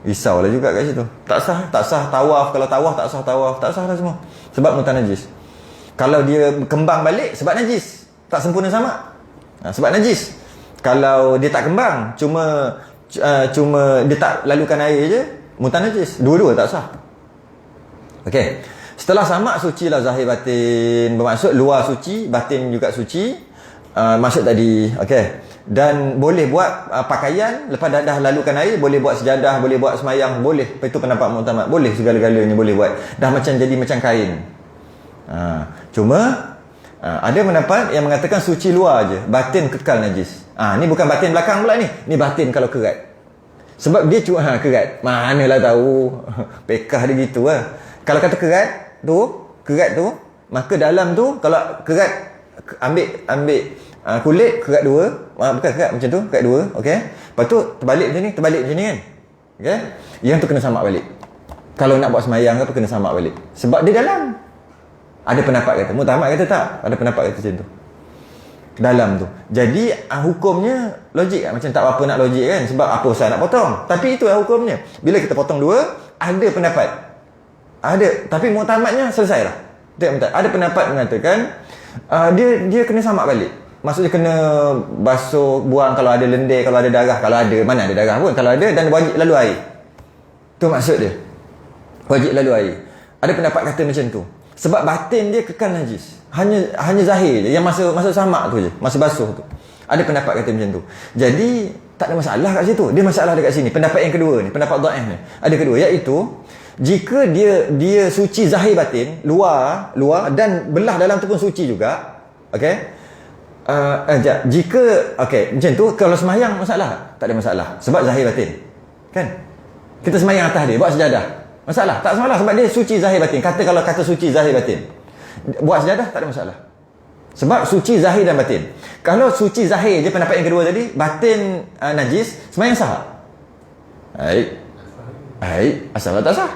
Risaulah juga kat situ. Tak sah tawaf. Kalau tawaf tak sah lah semua. Sebab mutan najis. Kalau dia kembang balik sebab najis, tak sempurna sama. Sebab najis. Kalau dia tak kembang, cuma dia tak lalukan air je, mutan najis. Dua-dua tak sah. Okey. Setelah samak, sucilah zahir batin. Bermaksud luar suci, batin juga suci. Maksud tadi. Okey. Dan boleh buat pakaian lepas dah lalukan air, boleh buat sejadah, boleh buat semayang, boleh. Itu pendapat muktamad. Boleh segala-galanya boleh buat. Dah jadi macam kain. Cuma ada pendapat yang mengatakan suci luar je, batin kekal najis. Ni bukan batin belakang pula ni. Ni batin kalau kerat. Sebab dia cuma kerat. Manalah tahu. Pekah dia gitu lah. Kalau kata kerat tu, maka dalam tu kalau kerat ambil kulit, kerat dua, bukan kerat macam tu, kerat dua, okey. Lepas tu terbalik macam ni kan. Okay? Yang tu kena samak balik. Kalau nak buat semayang ke apa, kena samak balik. Sebab dia dalam. Ada pendapat kata, muktamad kata tak. Ada pendapat kata macam tu. Dalam tu. Jadi hukumnya logik kan? Macam tak apa nak logik kan? Sebab apa usah nak potong. Tapi itu lah hukumnya. Bila kita potong dua, ada pendapat. Ada. Tapi muktamadnya selesai lah. Ada pendapat mengatakan dia kena samak balik. Maksudnya kena basuh, buang kalau ada lendir, kalau ada darah. Kalau ada, mana ada darah pun. Kalau ada, dan wajib lalu air. Tu maksud dia. Wajib lalu air. Ada pendapat kata macam tu. Sebab batin dia kekal najis. Hanya zahir je. Yang masa samak tu je. Masa basuh tu. Ada pendapat kata macam tu. Jadi tak ada masalah kat situ. Dia masalah dekat sini. Pendapat yang kedua ni. Pendapat dhaif ni. Ada kedua. Iaitu jika dia suci zahir batin. Luar dan belah dalam tu pun suci juga. Okay. Jika macam tu. Kalau semayang masalah? Tak ada masalah. Sebab zahir batin. Kan? Kita semayang atas dia. Buat sejadah. Masalah? Tak masalah sebab dia suci zahir batin. Kalau kata suci zahir batin, buat sejadah tak ada masalah. Sebab suci zahir dan batin. Kalau suci zahir je, pendapat yang kedua tadi, batin najis, semayang sah. Baik. Asal tak sah.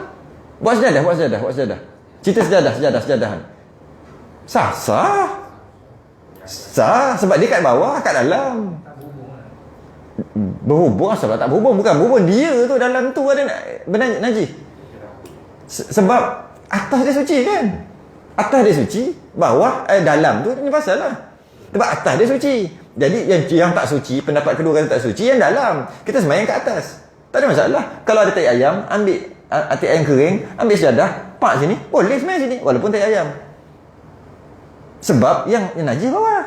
Buat sejadah. Cerita sejadahan. Sah. Sebab dia kat bawah, kat dalam. Berhubung asal tak berhubung. Bukan berhubung, dia tu dalam tu ada najis. Sebab atas dia suci kan. Atas dia suci, bawah dalam tu ni pasal lah. Sebab atas dia suci. Jadi yang tak suci, pendapat kedua kata tak suci, yang dalam. Kita semayang kat atas. Tak ada masalah. Kalau ada tai ayam, ambil tai ayam kering, ambil sejadah, pak sini, boleh semayang sini walaupun tai ayam. Sebab yang najis bawah.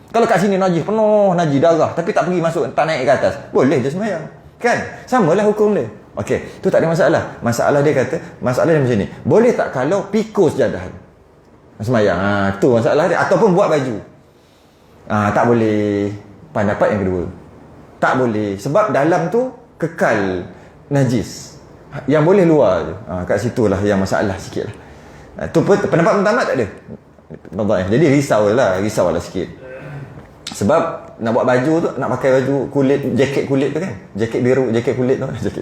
Kalau kat sini najis penuh, najis darah, tapi tak pergi masuk, tak naik ke atas, boleh je semayang. Kan? Samalah hukum dia. Okey, tu tak ada masalah. Masalah dia macam ni. Boleh tak kalau pikul sejadah semayang? Tu masalah dia. Ataupun buat baju. Tak boleh. Pendapat yang kedua. Tak boleh. Sebab dalam tu kekal najis. Yang boleh luar je. Kat situlah yang masalah sikit lah. Tu pendapat muktamad tak ada. Jadi risau lah sikit. Sebab nak buat baju tu, nak pakai baju kulit, jaket kulit tu kan, jaket biru jaket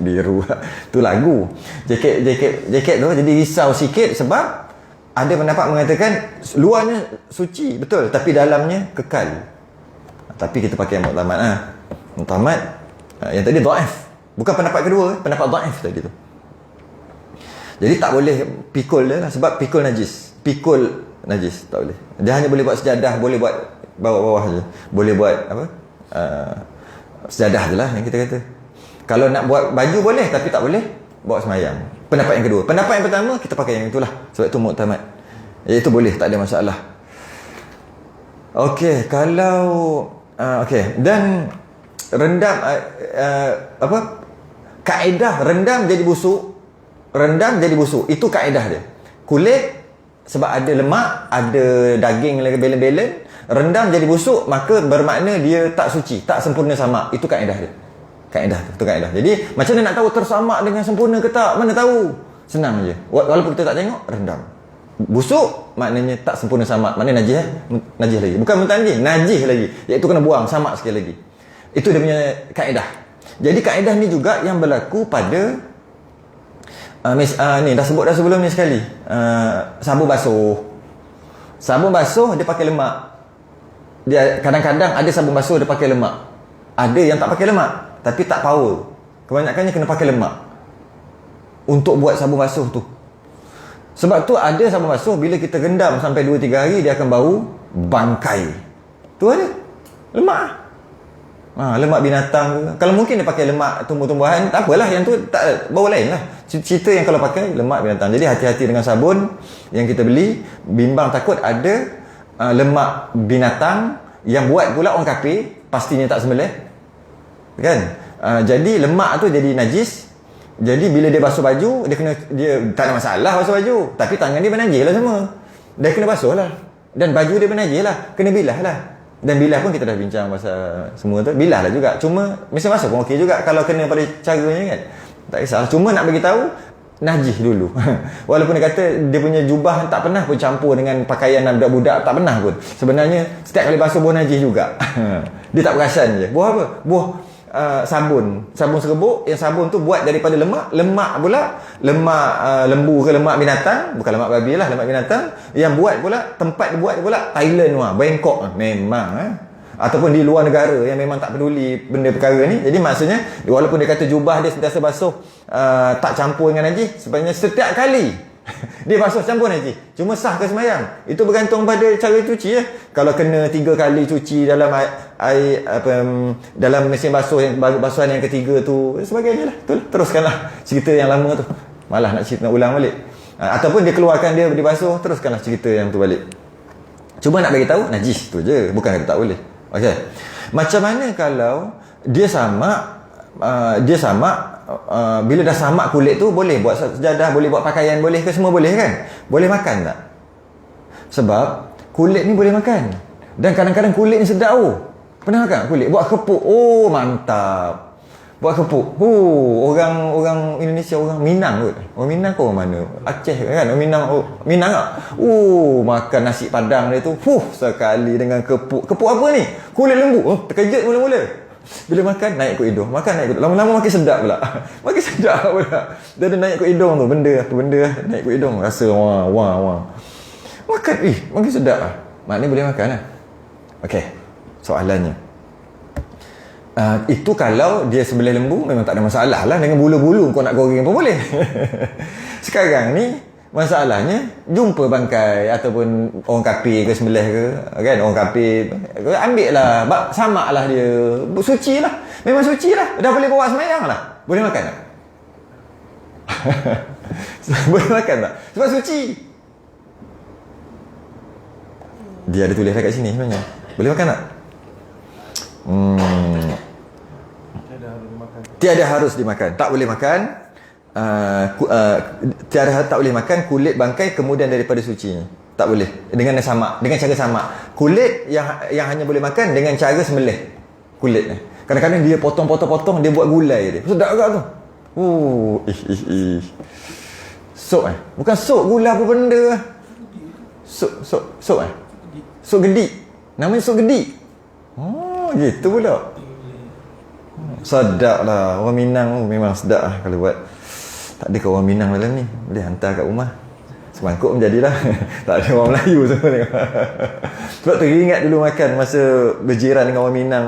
biru tu lagu, jaket tu. Jadi risau sikit sebab ada pendapat mengatakan luarnya suci betul tapi dalamnya kekal. Tapi kita pakai muktamad yang tadi dhaif, bukan pendapat kedua, pendapat dhaif tadi tu. Jadi tak boleh pikul dia lah, sebab pikul najis tak boleh. Dia hanya boleh buat sejadah, boleh buat bawah-bawah je. Boleh buat apa? Sejadah je lah yang kita kata. Kalau nak buat baju boleh, tapi tak boleh bawa semayang. Pendapat yang kedua. Pendapat yang pertama, kita pakai yang itulah. Sebab itu muktamad. Itu boleh, tak ada masalah. Okey, kalau dan rendam kaedah rendam jadi busuk. Itu kaedah dia. Kulit sebab ada lemak, ada daging lagi belen-belen, rendam jadi busuk, maka bermakna dia tak suci, tak sempurna samak. Itu kaedah dia. Itu kaedah. Jadi macam mana nak tahu tersamak dengan sempurna ke tak? Mana tahu? Senang je. Walaupun kita tak tengok, rendam. Busuk maknanya tak sempurna samak. Maknanya najis lagi. Bukan najis lagi. Iaitu kena buang samak sekali lagi. Itu dia punya kaedah. Jadi kaedah ni juga yang berlaku pada ni dah sebut dah sebelum ni sekali. Sabun basuh dia pakai lemak. Dia kadang-kadang ada sabun basuh dia pakai lemak. Ada yang tak pakai lemak tapi tak power. Kebanyakannya kena pakai lemak untuk buat sabun basuh tu. Sebab tu ada sabun basuh bila kita rendam sampai 2-3 hari dia akan bau bangkai. Tu ada lemak. Lemak binatang. Kalau mungkin dia pakai lemak tumbuh-tumbuhan, tak apalah, yang tu tak bau lain lah. Cerita yang kalau pakai lemak binatang. Jadi hati-hati dengan sabun yang kita beli. Bimbang takut ada lemak binatang yang buat pula orang kafir, pastinya tak sembelih. Kan? Jadi lemak tu jadi najis. Jadi bila dia basuh baju, dia tak ada masalah basuh baju, tapi tangan dia bernajis lah semua. Dia kena basuh lah. Dan baju dia bernajis lah, kena bilah lah. Dan bilah pun kita dah bincang pasal semua tu. Bilah lah juga. Cuma mesin basuh pun okey juga kalau kena pada caranya kan. Tak kisah. Cuma nak bagi tahu najis dulu. Walaupun dia kata dia punya jubah tak pernah pun campur dengan pakaian budak-budak, tak pernah pun. Sebenarnya setiap kali basuh buah najis juga. Dia tak perasan je. Buah apa? Buah sabun serbuk, yang sabun tu buat daripada lemak pula lemak lembu ke lemak binatang, bukan lemak babi lah, lemak binatang, yang buat pula tempat buat pula Thailand, Bangkok memang ataupun di luar negara yang memang tak peduli benda perkara ni. Jadi maksudnya walaupun dia kata jubah dia sentiasa basuh, tak campur dengan najis, sebenarnya setiap kali dia basuh campur najis, cuma sah ke sembahyang itu bergantung pada cara cuci ya. Kalau kena 3 kali cuci dalam air dalam mesin basuh, yang basuhan yang ketiga tu sebagainya lah, teruskanlah cerita yang lama tu, malah nak ulang balik. Ataupun dia keluarkan dia dibasuh, teruskanlah cerita yang tu balik. Cuma nak bagi tahu najis tu je, bukan kata tak boleh. Okey. Macam mana kalau dia samak bila dah samak kulit tu, boleh buat sejadah, boleh buat pakaian, boleh ke, semua boleh kan? Boleh makan tak? Sebab kulit ni boleh makan. Dan kadang-kadang kulit ni sedap. Pernah makan kulit? Buat kepuk. Mantap. Buat kepuk. Orang Indonesia, orang Minang kot. Orang Minang ke orang mana? Aceh kan? Orang Minang tak? Makan nasi padang dia tu. Sekali dengan kepuk. Kepuk apa ni? Kulit lembu. Terkejut mula-mula. Bila makan, naik ke hidung. Makan, naik ke hidung. Lama-lama makin sedap pula. Makin sedap pula. Dia ada naik ke hidung tu. Benda naik ke hidung. Rasa wah. Makan, makin sedap lah. Maknanya boleh makan lah. Okey, soalannya. Itu kalau dia sebelah lembu, memang tak ada masalah lah. Dengan bulu-bulu kau nak goreng pun boleh. Sekarang ni, masalahnya jumpa bangkai ataupun orang kafir ke sembelih ke kan, orang kafir ambil lah, samak lah dia, suci lah, memang suci lah, dah boleh bawa sembahyang lah, boleh makan tak? Boleh makan tak? Sebab suci. Dia ada tulis kat sini sebenarnya. Boleh makan tak? Tiada harus dimakan. Tak boleh makan. Tak boleh makan kulit bangkai kemudian daripada sucinya. Tak boleh. Dengan cara sama. Kulit yang hanya boleh makan dengan cara sembelih kulit ni. Kadang-kadang dia potong, dia buat gulai dia. Sedap agak tu. Sok bukan sok gula apa benda. Sok sok gedik. Namanya sok gedik. Gitu pula. Sedap lah. Orang Minang memang sedap lah kalau buat. Tak ada orang Minang dalam ni, boleh hantar kat rumah. Semangkuk menjadilah. Tak ada orang Melayu sebenarnya. Sebab teringat dulu makan masa berjiran dengan orang Minang.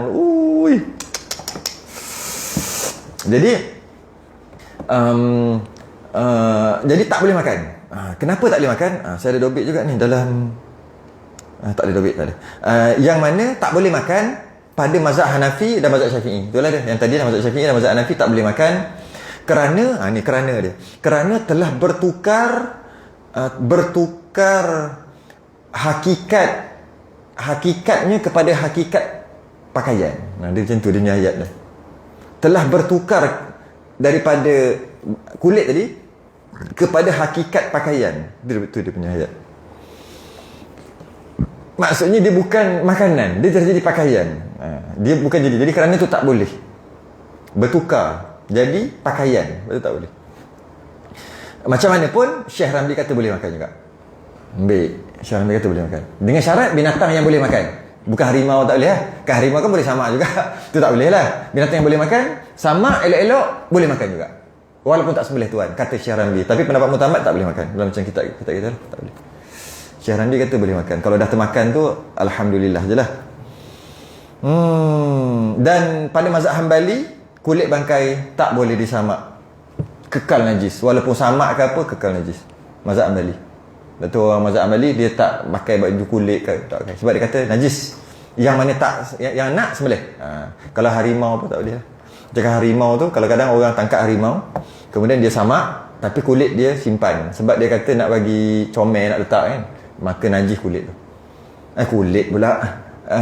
Jadi tak boleh makan. Kenapa tak boleh makan? Saya ada dobit juga ni dalam tak ada dobit, tak ada. Yang mana tak boleh makan pada mazhab Hanafi dan mazhab Syafi'i. Itulah dia. Yang tadi lah mazhab Syafi'i dan mazhab Hanafi tak boleh makan kerana kerana telah bertukar hakikatnya kepada hakikat pakaian. Dia macam tu dia punya ayat dah. Telah bertukar daripada kulit tadi kepada hakikat pakaian. Itu dia punya ayat. Maksudnya dia bukan makanan, dia terjadi pakaian. Dia bukan jadi kerana tu tak boleh. Bertukar jadi pakaian, betul tak boleh. Macam mana pun Syekh Ramli kata boleh makan juga. Syekh Ramli kata boleh makan. Dengan syarat binatang yang boleh makan. Bukan harimau tak boleh lah. Kan harimau kan boleh samak juga. Itu tak boleh lah. Binatang yang boleh makan, samak elok-elok boleh makan juga. Walaupun tak sembelih tuan, kata Syekh Ramli. Tapi pendapat Muhammad tak boleh makan. Dalam macam kita lah, tak boleh. Syekh Ramli kata boleh makan. Kalau dah termakan tu alhamdulillah je lah. Dan pada mazhab Hanbali, kulit bangkai tak boleh disamak, kekal najis. Walaupun samak ke apa, kekal najis. Mazhab Hanbali. Betul, orang mazhab Hanbali dia tak pakai baju kulit ke, tak pakai. Sebab dia kata najis. Yang mana tak, yang nak sembelih. Kalau harimau pun tak boleh lah. Jangan harimau tu, kalau kadang orang tangkap harimau, kemudian dia samak, tapi kulit dia simpan. Sebab dia kata nak bagi comel, nak letak kan, maka najis kulit tu. Kulit pula,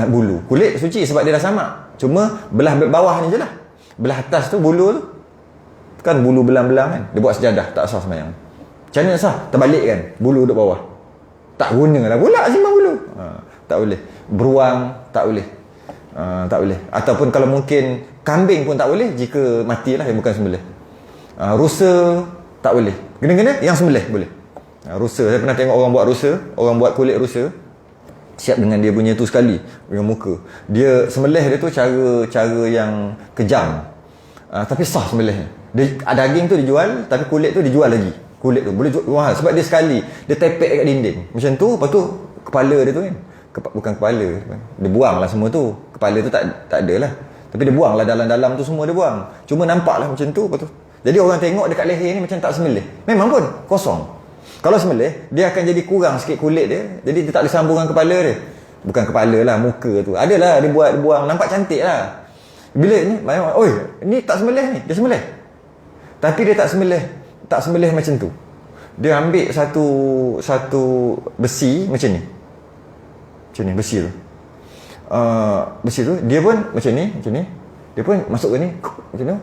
bulu. Kulit suci sebab dia dah samak. Cuma belah bawah ni je lah. Belah atas tu, bulu tu kan bulu belang-belang kan. Dia buat sejadah, tak sah sembahyang. Macam mana sah? Terbalik kan, bulu duduk bawah. Tak guna lah pula simpan bulu. Tak boleh. Beruang tak boleh. Tak boleh. Ataupun kalau mungkin kambing pun tak boleh jika matilah, yang bukan sembelih. Rusa tak boleh. Kena-kena yang sembelih boleh. Rusa, saya pernah tengok orang buat rusa, orang buat kulit rusa. siap dengan dia punya tu sekali, dengan muka. Dia sembelih dia tu cara yang kejam. Tapi sah sembelihnya. Daging tu dijual, tapi kulit tu dijual lagi. Kulit tu boleh jual mahal sebab dia sekali dia tepek kat dinding. Macam tu, lepas tu kepala dia tu kan. Bukan kepala. Dia buang lah semua tu. Kepala tu tak ada lah. Tapi dia buang lah dalam-dalam tu semua dia buang. Cuma nampak lah macam tu, lepas tu. Jadi orang tengok dekat leher ni macam tak sembelih. Memang pun kosong. Kalau sembelih, dia akan jadi kurang sikit kulit dia. Jadi dia tak boleh sambung dengan kepala dia. Bukan kepala lah, muka tu. Adalah dia buang, nampak cantik lah. Bila ni, oi, ni tak sembelih ni. Dia sembelih. Tapi dia tak sembelih macam tu. Dia ambil satu besi macam ni. Macam ni, besi tu. Besi tu, dia pun macam ni. Dia pun masuk ke ni, macam tu.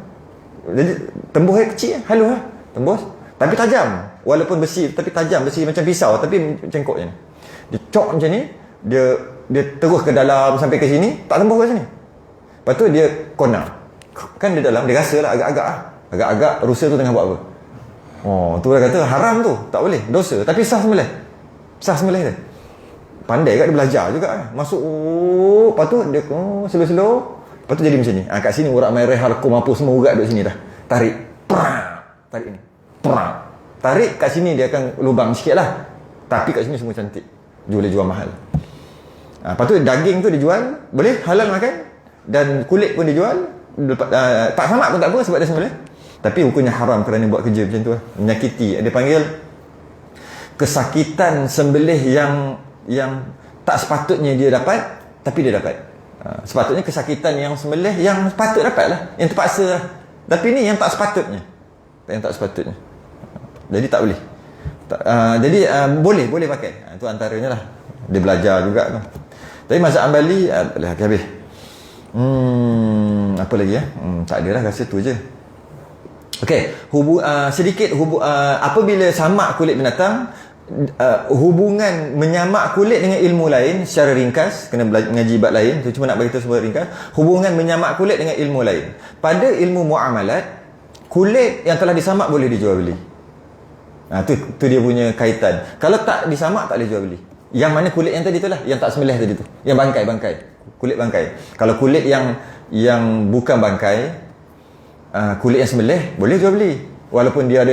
Jadi tembus dia kecil, halus lah. Tembus. Tapi tajam. Walaupun besi, tapi tajam. Besi macam pisau, tapi cengkok je ni. Dia cok macam ni, dia terus ke dalam sampai ke sini, tak tembus ke sini. Lepas tu dia corner. Kan dia dalam, dia rasa lah agak-agak Rusia tu tengah buat apa. Tu dia kata haram tu, tak boleh, dosa. Tapi sah sembelih dia. Pandai kat dia, belajar juga kan. Masuk, lepas tu dia slow-slow. Lepas tu jadi macam ni. Kat sini urat merah, halkum apa semua urat duduk sini dah. Tarik. Tarik ni. Tarik kat sini dia akan lubang sikit lah. Tapi kat sini semua cantik. Boleh jual mahal. Lepas tu daging tu dijual, boleh halal makan. Dan kulit pun dijual. Tak sama pun tak apa sebab dia sembelih. Tapi hukumnya haram kerana buat kerja macam tu lah. Menyakiti. Dia panggil kesakitan sembelih yang tak sepatutnya dia dapat, tapi dia dapat. Sepatutnya kesakitan yang sembelih yang patut dapat lah, yang terpaksa lah. Tapi ni yang tak sepatutnya. Jadi tak boleh. Jadi boleh pakai. Itu antaranya lah. Dia belajar juga tu. Tapi mazhab Hanbali boleh habis. Apa lagi ya? Tak ada lah, rasa tu je. Okey, apabila samak kulit binatang, hubungan menyamak kulit dengan ilmu lain secara ringkas, kena mengaji bab lain, tu cuma nak bagi tahu sebab ringkas. Hubungan menyamak kulit dengan ilmu lain. Pada ilmu muamalat, kulit yang telah disamak boleh dijual beli. Tu dia punya kaitan. Kalau tak disamak tak boleh jual beli. Yang mana kulit yang tadi tu lah, yang tak sembelih tadi tu. Yang bangkai. Kulit bangkai. Kalau kulit yang bukan bangkai, kulit yang sembelih boleh jual beli. Walaupun dia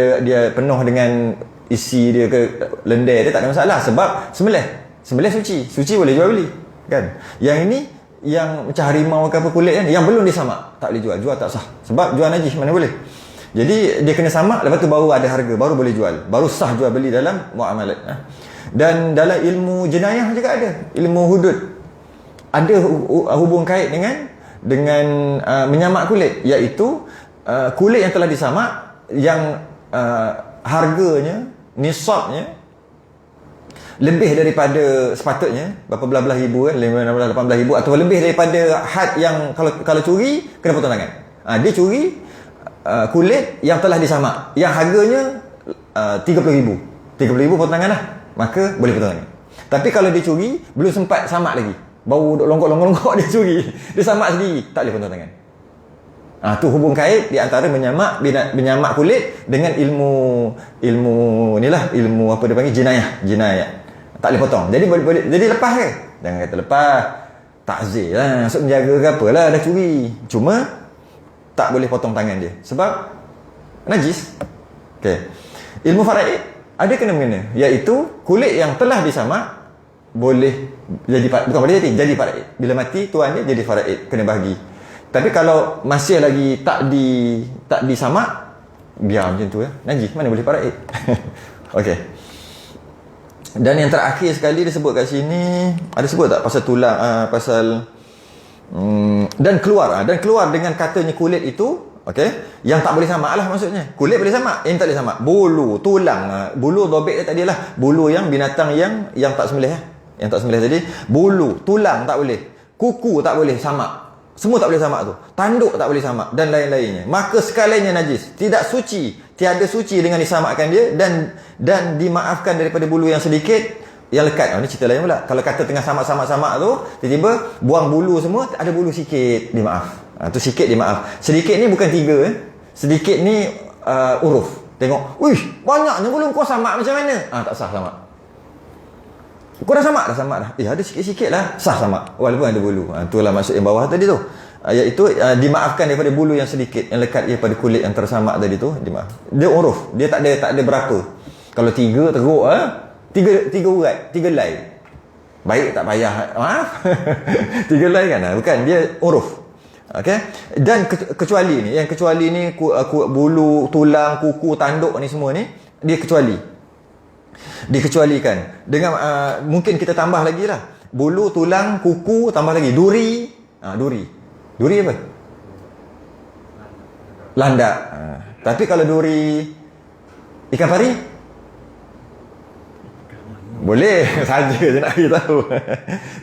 penuh dengan isi dia ke lendir dia, tak ada masalah sebab sembelih suci boleh jual beli kan. Yang ini yang macam harimau ke apa kulit kan, yang belum disamak tak boleh jual tak sah sebab jual najis, mana boleh. Jadi dia kena samak, lepas tu baru ada harga, baru boleh jual, baru sah jual beli dalam muamalat. Dan dalam ilmu jenayah juga ada, ilmu hudud ada hubung kait dengan menyamak kulit, iaitu kulit yang telah disamak yang harganya, nisabnya lebih daripada sepatutnya, berapa belah-belah ribu kan, 15-18 ribu, atau lebih daripada had yang kalau curi kena potong tangan. Dia curi kulit yang telah disamak yang harganya 30,000 potong tangan lah, maka boleh potong tangan. Tapi kalau dia curi belum sempat samak lagi, baru longgok dia curi, dia samak sendiri, tak boleh potong tangan. Tu hubung kait di antara menyamak kulit dengan ilmu inilah, ilmu apa dia panggil, jinayah. Tak boleh potong. Jadi boleh jadi lepas ke? Jangan kata lepas. Takzir lah, masuk menjaga ke apalah, dah curi. Cuma tak boleh potong tangan dia sebab najis. Okey. Ilmu faraid ada kena-mengena, iaitu kulit yang telah disamak boleh jadi, bukan boleh jadi faraid. Bila mati tuan dia jadi faraid, kena bahagi. Tapi kalau masih lagi tak disamak, biar macam tu ya, najis, mana boleh faraid. Okey. Dan yang terakhir sekali dia sebut kat sini, ada sebut tak pasal tulang, dan keluar dengan katanya kulit itu, okey, yang tak boleh samak lah maksudnya. Kulit boleh samak, yang tak boleh samak bulu, tulang, bulu dobek dia tadi lah, bulu yang binatang yang tak sembelih yang tak sembelih tadi, bulu, tulang tak boleh, kuku tak boleh samak. Semua tak boleh samak tu. Tanduk tak boleh samak dan lain-lainnya. Maka sekaliannya najis. Tidak suci. Tiada suci dengan disamakkan dia dan dimaafkan daripada bulu yang sedikit yang lekat. Ini cerita lain pula. Kalau kata tengah samak tu, tiba-tiba buang bulu semua, ada bulu sikit, dimaaf. Tu sikit dimaaf. Sedikit ni bukan 3. Sedikit ni uruf. Tengok, wih, banyaknya bulu, kau samak macam mana? Tak sah samak. Kau dah samak dah. Ada sikit-sikit lah. Sah samak. Walaupun ada bulu. Itulah maksud yang bawah tadi tu. Iaitu dimaafkan daripada bulu yang sedikit, yang lekat daripada kulit yang tersamak tadi tu. Dia uruf. Dia tak ada berapa. Kalau 3 teruk, 3 urat, 3 helai. Baik tak payah. Maaf. 3 helai kan? Bukan. Dia uruf. Okay? Dan kecuali ni bulu, tulang, kuku, tanduk ni semua ni, dia dikecualikan dengan mungkin kita tambah lagi lah, bulu, tulang, kuku, tambah lagi duri. Duri apa? Landak. Tapi kalau duri ikan pari boleh. Saja je nak bagi tahu.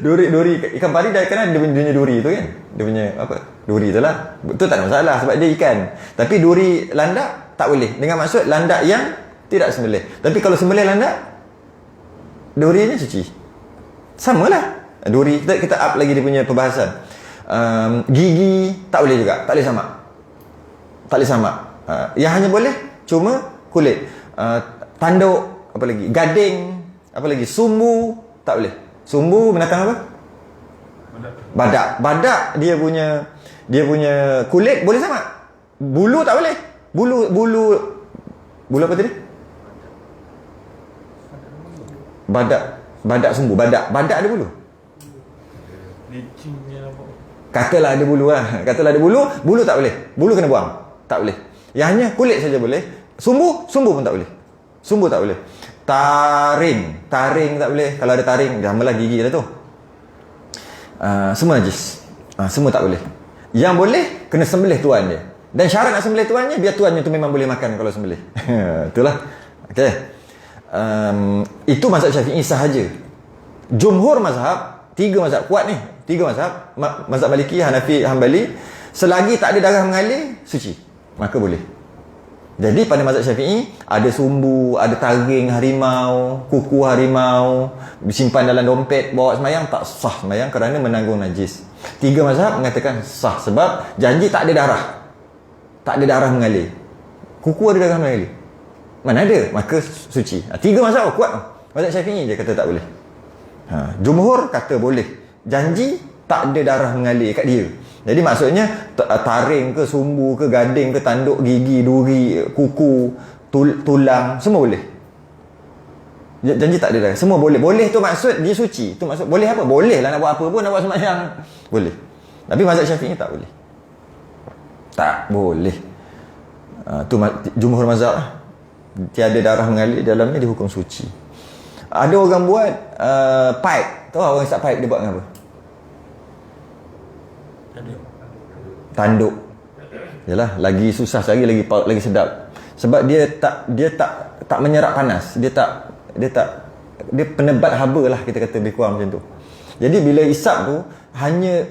Duri ikan pari dah kan dia punya duri tu kan, dia punya apa, duri tu lah, betul, tak ada masalah sebab dia ikan. Tapi duri landak tak boleh, dengan maksud landak yang tidak sembelih. Tapi kalau sembelih landak, durinya suci. Samalah. Duri, kita up lagi dia punya perbahasan. Gigi tak boleh juga, tak boleh samak. Yang hanya boleh cuma kulit. Tanduk, apa lagi? Gading, apa lagi? Sumbu tak boleh. Sumbu binatang apa? Badak dia punya kulit boleh samak. Bulu tak boleh. Bulu apa tadi? Badak sumbu. Badak ada bulu. Katalah ada bulu lah. Bulu tak boleh. Bulu kena buang. Tak boleh. Yang hanya kulit saja boleh. Sumbu pun tak boleh. Sumbu tak boleh. Taring tak boleh. Kalau ada taring, jamalah gigi dah tu. Semua najis. Semua tak boleh. Yang boleh, kena sembelih tuan dia. Dan syarat nak sembelih tuannya, biar tuannya tu memang boleh makan kalau sembelih. Itulah. Okey. Itu mazhab Syafi'i sahaja. Jumhur mazhab, 3 mazhab kuat ni. 3 mazhab, mazhab Maliki, Hanafi, Hanbali, selagi tak ada darah mengalir, suci, maka boleh. Jadi pada mazhab Syafi'i, ada sumbu, ada taring harimau, kuku harimau, disimpan dalam dompet, bawa semayang, tak sah semayang kerana menanggung najis. 3 mazhab mengatakan sah sebab janji tak ada darah. Tak ada darah mengalir. Kuku ada darah mengalir. Mana ada? Maka suci. 3 mazhab kuat. Mazhab Syafi'i je kata tak boleh. Jumhur kata boleh. Janji tak ada darah mengalir kat dia. Jadi maksudnya taring ke, sumbu ke, gading ke, tanduk, gigi, duri, kuku, tulang, semua boleh. Janji tak ada darah. Semua boleh. Boleh tu maksud dia suci. Tu maksud boleh apa? Boleh lah nak buat apa pun, nak buat sembahyang. Boleh. Tapi mazhab Syafi'i tak boleh. Tak boleh. Tu jumhur mazhab lah. Tiada darah mengalir dalamnya dihukum suci. Ada orang buat pipe. Tahu orang isap pipe dia buat dengan apa? Tanduk. Yalah, lagi susah cari, lagi sedap. Sebab dia tak menyerap panas. Dia penebat haba lah, kita kata lebih kurang macam tu. Jadi bila isap tu hanya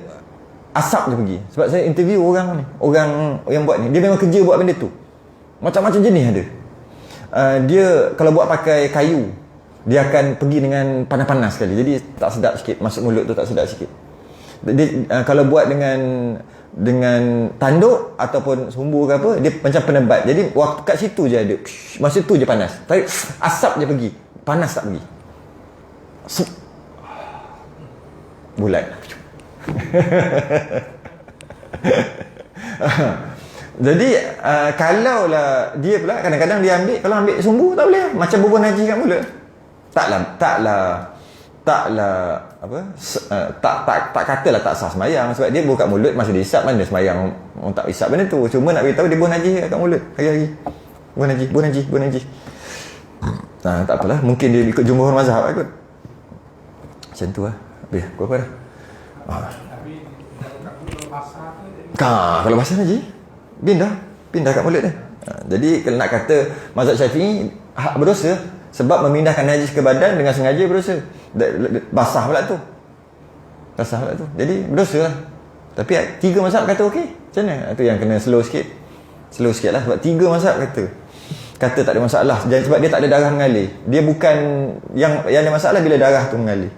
asap je pergi. Sebab saya interview orang yang buat ni, dia memang kerja buat benda tu. Macam-macam jenis ada. Dia kalau buat pakai kayu, dia akan pergi dengan panas-panas sekali. Jadi tak sedap sikit, masuk mulut tu tak sedap sikit. Dia, kalau buat dengan tanduk ataupun sumbu ke apa, dia macam penebat. Jadi waktu kat situ je ada, masa tu je panas. Tapi asap je pergi, panas tak pergi. Bulat. Jadi kalaulah dia pula kadang-kadang dia ambil, kalau ambil sumbu tak boleh, macam bubuh najis kat mulut. Taklah apa, tak katalah tak sah semayang sebab dia buka mulut masa dia isap. Mana semayang orang tak isap benda tu. Cuma nak beritahu dia buah najis kat mulut hari-hari. Buah najis. Tak apalah, mungkin dia ikut jumhur mazhab kot. Macam tu lah. Habis apa dah? Kalau basah najis pindah kat mulut dia. Jadi kalau nak kata mazhab Syafi'i berdosa sebab memindahkan najis ke badan dengan sengaja, berdosa. Basah pula tu. Jadi berdosa lah. Tapi 3 mazhab kata okey. Macam mana? Itu yang kena slow sikit lah. Sebab 3 mazhab kata tak ada masalah. Dan sebab dia tak ada darah mengalir. Dia bukan yang ada masalah bila darah tu mengalir.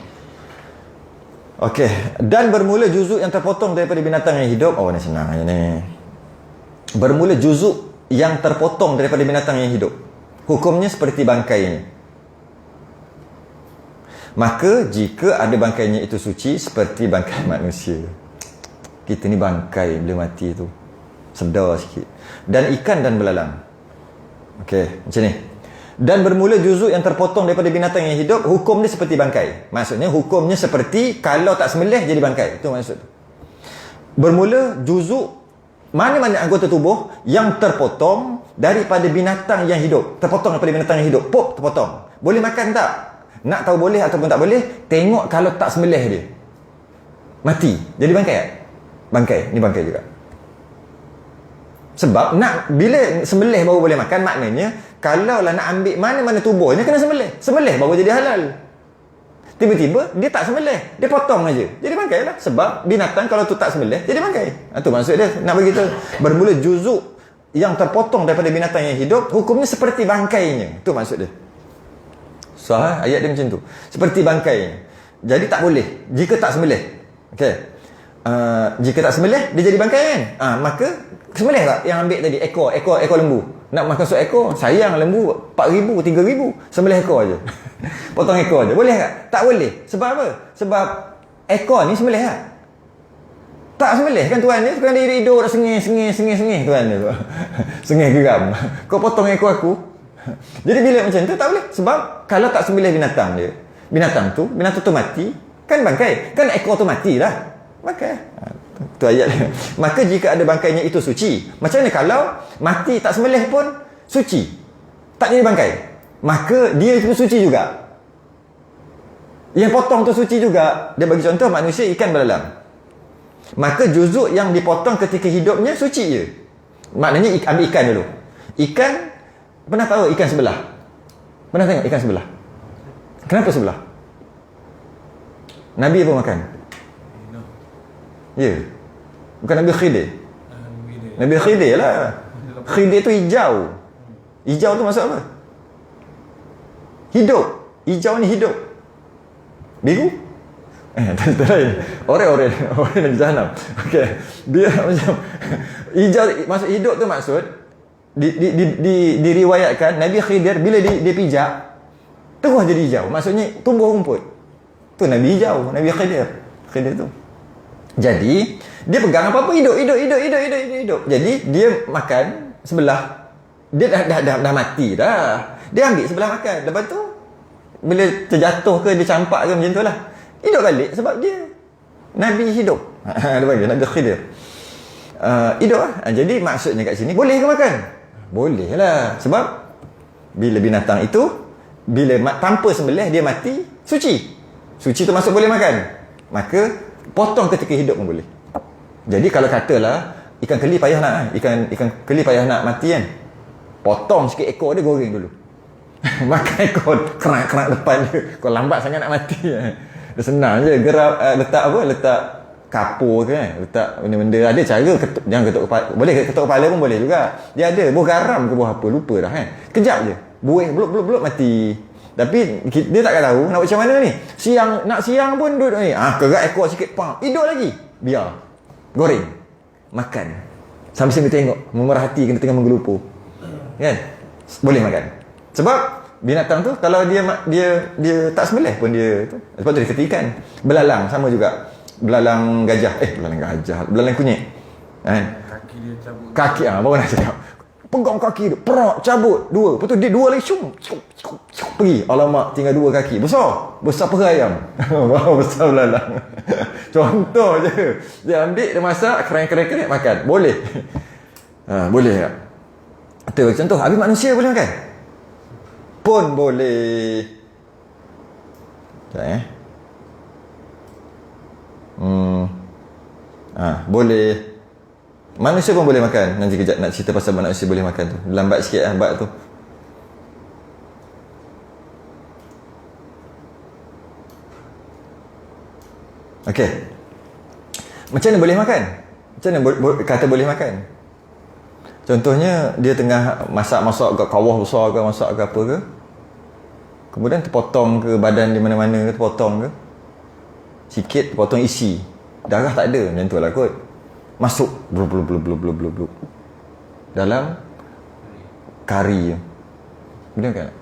Okey. Dan bermula juzuk yang terpotong daripada binatang yang hidup. Oh, ni senang je ni. Bermula juzuk yang terpotong daripada binatang yang hidup. Hukumnya seperti bangkai ini. Maka jika ada bangkainya itu suci seperti bangkai manusia. Kita ni bangkai bila mati tu. Sedar sikit. Dan ikan dan belalang. Okey, macam ni. Dan bermula juzuk yang terpotong daripada binatang yang hidup, hukum dia seperti bangkai. Maksudnya hukumnya seperti kalau tak sembelih jadi bangkai. Itu maksud tu. Bermula juzuk mana-mana anggota tubuh yang terpotong daripada binatang yang hidup. Terpotong daripada binatang yang hidup. Pop, terpotong. Boleh makan tak? Nak tahu boleh ataupun tak boleh, tengok kalau tak sembelih dia. Mati. Jadi bangkai tak? Bangkai. Ni bangkai juga. Sebab bila sembelih baru boleh makan, maknanya kalau lah nak ambil mana-mana tubuh ni kena sembelih. Sembelih baru jadi halal. Tiba-tiba dia tak sembelih, dia potong aja. Jadi bangkai lah. Sebab binatang kalau tu tak sembelih jadi bangkai. Itu maksud dia. Nak beritahu bermula juzuk yang terpotong daripada binatang yang hidup, hukumnya seperti bangkainya. Itu maksud dia. Sahih ayat dia macam tu. Seperti bangkainya. Jadi tak boleh jika tak sembelih. Okey. Jika tak sembelih dia jadi bangkai kan? Maka sembelih tak yang ambil tadi ekor lembu. Nak makan seekor, sayang lembu 4,000, 3,000. Sembelih ekor aja. Potong ekor aja. Boleh tak? Tak boleh. Sebab apa? Sebab ekor ni sembelih tak? Tak sembelih kan tuan ni. Sekarang dia hidup dah sengih tuan ni. Sengih geram. Kau potong ekor aku. Jadi bila macam tu tak boleh. Sebab kalau tak sembelih binatang dia, binatang tu mati, kan bangkai. Kan ekor tu mati dah. Bangkai. Tu ayat dia. Maka jika ada bangkainya itu suci. Macam mana kalau mati tak sembelih pun suci? Tak jadi bangkai. Maka dia itu suci juga. Yang potong tu suci juga. Dia bagi contoh manusia, ikan, belalang. Maka juzuk yang dipotong ketika hidupnya suci je. Maknanya ambil ikan dulu. Ikan, pernah tahu ikan sebelah? Pernah tengok ikan sebelah? Kenapa sebelah? Nabi pun makan. Ya. Bukan Nabi Khidir. Nabi Khidir lah. Khidir tu hijau. Hijau tu maksud apa? Hidup. Hijau ni hidup. Biru? Lain. Orang Nabi Jahannam. Okey. Dia macam hijau, maksud hidup tu maksud diriwayatkan Nabi Khidir bila dia pijak terus jadi hijau. Maksudnya tumbuh rumput. Tu Nabi hijau, Nabi Khidir. Khidir tu. Jadi dia pegang apa-apa hidup. Jadi dia makan sebelah. Dia dah mati dah. Dia ambil sebelah makan. Lepas tu bila terjatuh ke dia campak ke macam tu lah. Hidup balik sebab dia Nabi hidup. Dia panggil Nabi Khidir. Hidup lah. Jadi maksudnya kat sini boleh ke makan? Boleh lah. Sebab bila binatang itu bila tanpa sembelih dia mati, suci. Suci tu masuk boleh makan. Maka potong ketika hidup pun boleh. Jadi kalau katalah ikan keli payah nak ikan keli payah nak mati kan. Potong sikit ekor dia, goreng dulu. Makan ekor kerak depan dia. Kau lambat sangat nak mati. Dia senang je gerak letak kapur ke kan. Letak benda-benda ada cara jangan ketuk kepala. Boleh ketuk kepala pun boleh juga. Dia ada buah garam ke buah apa lupa dah kan. Kejap je. Buih blok mati. Tapi dia takkan tahu nak macam mana ni. Nak siang pun duduk ni. Kerak ekor sikit pang. Hidup lagi. Biar. Goreng. Makan. Sambil tengok. Memerhati kena tengah menggelupur. Kan? Boleh makan. Sebab binatang tu kalau dia tak sembelih pun dia tu. Sebab tu dia kata ikan. Belalang sama juga. Belalang gajah. Belalang kunyit. Kan? Kaki dia cabut. Kaki baru nak cakap. Pegang kaki dia, perak, cabut, dua. Lepas tu dia dua lagi, pergi. Alamak, tinggal dua kaki. Besar pera ayam. Besar belalang. Contoh je. Dia ambil, dia masak, kerang-kerang makan. Boleh. Boleh tak? Itu contoh. Habis manusia boleh makan? Pun boleh. Sekejap boleh. Manusia pun boleh makan. Nanti kejap nak cerita pasal manusia boleh makan tu. Lambat sikit bab tu. Okey. Macam mana boleh makan? Macam mana kata boleh makan? Contohnya dia tengah masak ke kawah besar ke, masak ke apa ke. Kemudian terpotong ke badan di mana-mana ke, terpotong ke. Sikit terpotong isi. Darah tak ada, macam tu lah kot. Masuk blub dalam kari. Boleh makan tak?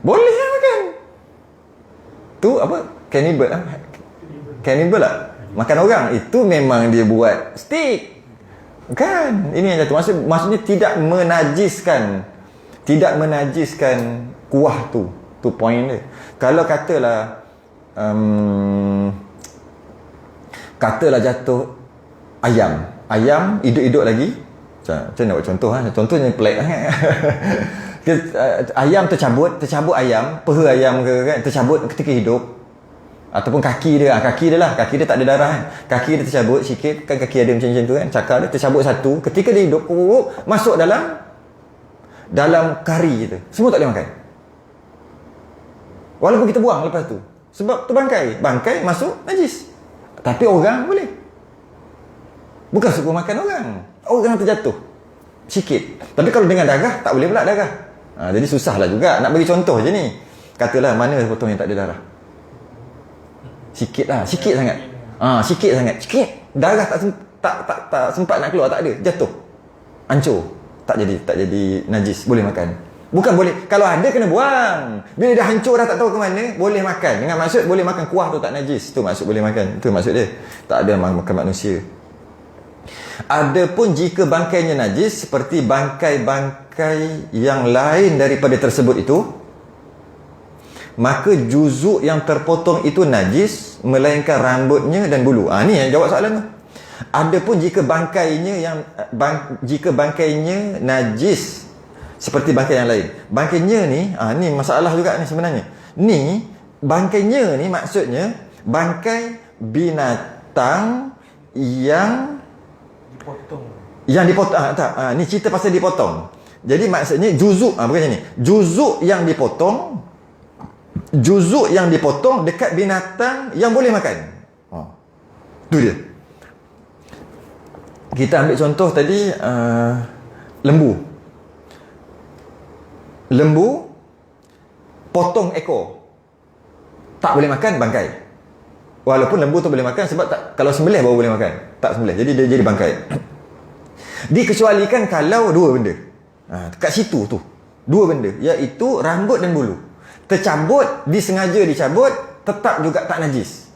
Boleh lah makan. Tu apa? Cannibal lah. Cannibal lah. Makan orang. Itu memang dia buat steak. Kan? Ini yang jatuh. Maksudnya tidak menajiskan kuah tu. Tu point dia. Kalau katalah jatuh ayam hidup-hidup lagi. Macam nak buat contoh ha? Contohnya pelik sangat. Ayam tercabut ayam, peha ayam ke kan, tercabut ketika hidup. Ataupun kaki dia lah, kaki dia tak ada darah kan. Kaki dia tercabut sikit, kan kaki ada macam tu kan, cakar dia tercabut satu, ketika dia hidup masuk dalam kari kita. Semua tak boleh makan. Walaupun kita buang lepas tu. Sebab tu bangkai masuk najis. Tapi orang boleh. Bukan suka makan orang terjatuh sikit. Tapi kalau dengan darah tak boleh pula darah. Jadi susahlah juga. Nak bagi contoh je ni. Katalah mana potong yang tak ada darah. Sikit sangat. Sikit sangat. Darah tak sempat nak keluar, tak ada. Jatuh. Hancur. Tak jadi najis, boleh makan. Bukan boleh. Kalau ada kena buang. Bila dah hancur dah tak tahu ke mana, boleh makan. Dengan maksud boleh makan kuah tu tak najis. Tu maksud boleh makan. Tu maksud dia. Tak ada makan manusia. Adapun jika bangkainya najis seperti bangkai-bangkai yang lain daripada tersebut itu, maka juzuk yang terpotong itu najis melainkan rambutnya dan bulu. Ni yang jawab soalan tu. Adapun jika bangkainya najis seperti bangkai yang lain. Bangkainya ni, ni masalah juga ni sebenarnya. Ni bangkainya ni maksudnya bangkai binatang yang dipotong. Ni cerita pasal dipotong. Jadi maksudnya juzuk, bukan macam ni. Juzuk yang dipotong dekat binatang yang boleh makan. Tu dia. Kita ambil contoh tadi lembu potong ekor. Tak boleh makan bangkai. Walaupun lembu tu boleh makan sebab kalau sembelih baru boleh makan. Tak sembelih. Jadi dia jadi bangkai. Dikecualikan kalau dua benda. Kat situ tu. Dua benda. Iaitu rambut dan bulu. Tercabut, disengaja dicabut, tetap juga tak najis.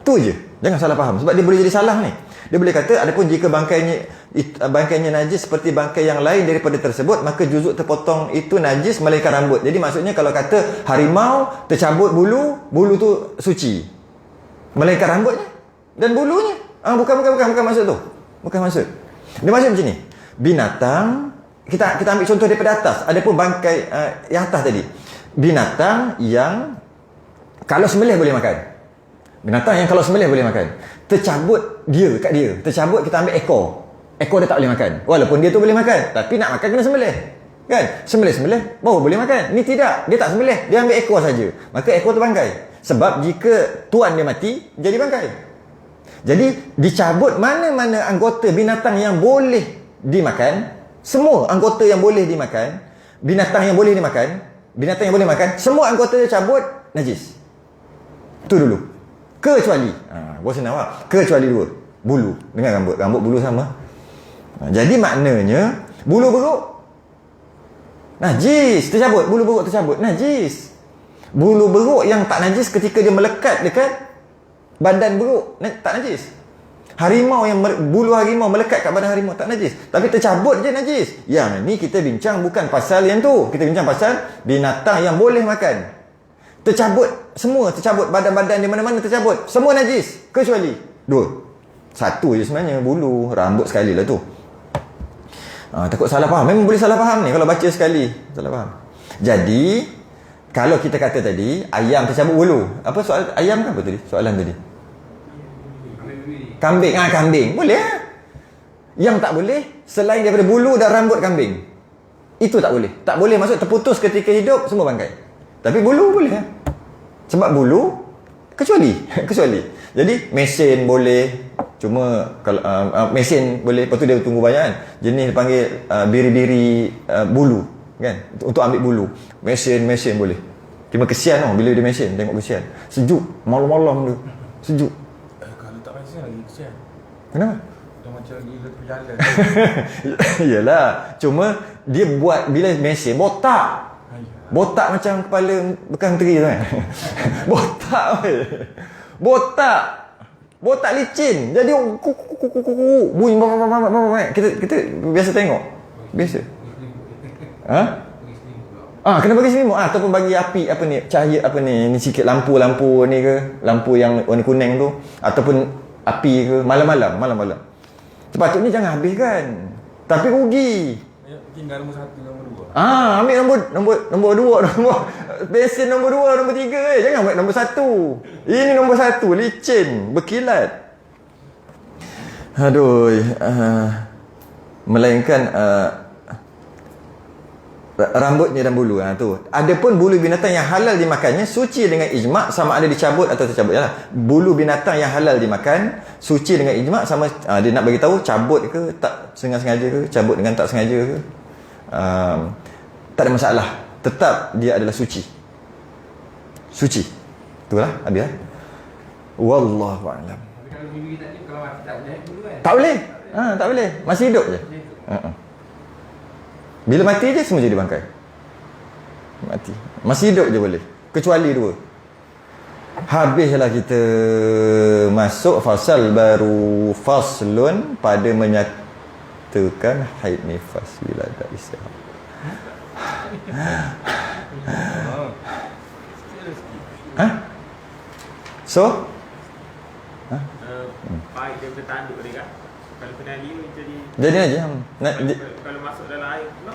Tu je. Jangan salah faham. Sebab dia boleh jadi salah ni. Dia boleh kata, adapun jika bangkainya najis seperti bangkai yang lain daripada tersebut, maka juzuk terpotong itu najis melainkan rambut. Jadi maksudnya kalau kata harimau tercabut bulu tu suci. Melainkan rambutnya dan bulunya. Bukan maksud tu. Bukan maksud. Dia maksud macam ni. Binatang, kita ambil contoh daripada atas. Adapun bangkai yang atas tadi. Binatang yang kalau sembelih boleh makan. Binatang yang kalau sembelih boleh makan. Tercabut kat dia. Tercabut, kita ambil ekor. Ekor dia tak boleh makan. Walaupun dia tu boleh makan. Tapi nak makan kena sembelih. Kan? Sembelih baru boleh makan. Ni tidak. Dia tak sembelih. Dia ambil ekor saja. Maka ekor tu bangkai. Sebab jika tuan dia mati, jadi bangkai. Jadi dicabut mana-mana anggota binatang yang boleh dimakan. Semua anggota yang boleh dimakan. Binatang yang boleh makan. Semua anggota dia cabut, najis. Tu dulu. Kecuali kecuali dua. Bulu dengan rambut. Rambut bulu sama. Jadi maknanya bulu beruk najis, tercabut. Bulu beruk tercabut, najis. Bulu beruk yang tak najis ketika dia melekat dekat badan beruk, tak najis. Bulu harimau melekat kat badan harimau, tak najis. Tapi tercabut je najis. Yang ni kita bincang bukan pasal yang tu. Kita bincang pasal binatang yang boleh makan. Semua tercabut. Badan-badan di mana-mana tercabut. Semua najis. Kecuali dua. Satu je sebenarnya. Bulu, rambut sekali lah tu. Takut salah faham. Memang boleh salah faham ni. Kalau baca sekali, salah faham. Jadi, kalau kita kata tadi, ayam tercabut bulu. Apa soal ayam ke apa tadi? Soalan tadi. Kambing. Kambing. Boleh lah. Yang tak boleh, selain daripada bulu dan rambut kambing. Itu tak boleh. Tak boleh maksud terputus ketika hidup, semua bangkai. Tapi bulu boleh lah. Sebab bulu kecuali. Jadi mesin boleh. Cuma kalau mesin boleh, lepas tu dia tunggu banyak kan. Jenis panggil biri-biri bulu kan, untuk ambil bulu. Mesin boleh. Cuma kesian tau bila dia mesin, tengok kesian. Sejuk malam-malam tu. Sejuk. Kalau tak mesin lagi kesian. Kenapa? Dah macam gila berjalan. Yalah, cuma dia buat bila mesin botak. Botak macam kepala bekas menteri tu kan. Botak weh. Botak licin. Jadi bunyi kita biasa tengok. Biasa. Kena bagi selimut ataupun bagi api apa ni, cahaya apa ni sikit lampu ni ke, lampu yang warna kuning tu ataupun api ke malam-malam. Sepatutnya jangan habiskan. Tapi rugi. Tinggal nombor 1, nombor 2. Ambil nombor 2, besen nombor 2, nombor 3 jangan buat nombor 1. Ini nombor 1 licin, berkilat. Aduh. Melainkan rambutnya dan bulu tu. Adapun bulu binatang yang halal dimakannya suci dengan ijma' sama ada dicabut atau tercabut. Bulu binatang yang halal dimakan suci dengan ijma' sama dia nak bagi tahu cabut ke tak sengaja ke, cabut dengan tak sengaja ke. Tak ada masalah. Tetap dia adalah suci. Itulah habis. Wallahu a'lam. Kalau bibi tadi kalau mati tak boleh dulu kan? Tak boleh. Tak boleh. Masih hidup je. Bila mati je semua jadi bangkai. Mati. Masih hidup je boleh. Kecuali 2. Habislah kita masuk fasal baru, faslun pada menyatakan haid nifas wiladah istihad. So? Baik dia bertanduk dia kan. Kalau kena dia Jadi aja. kalau masuk dalam air pula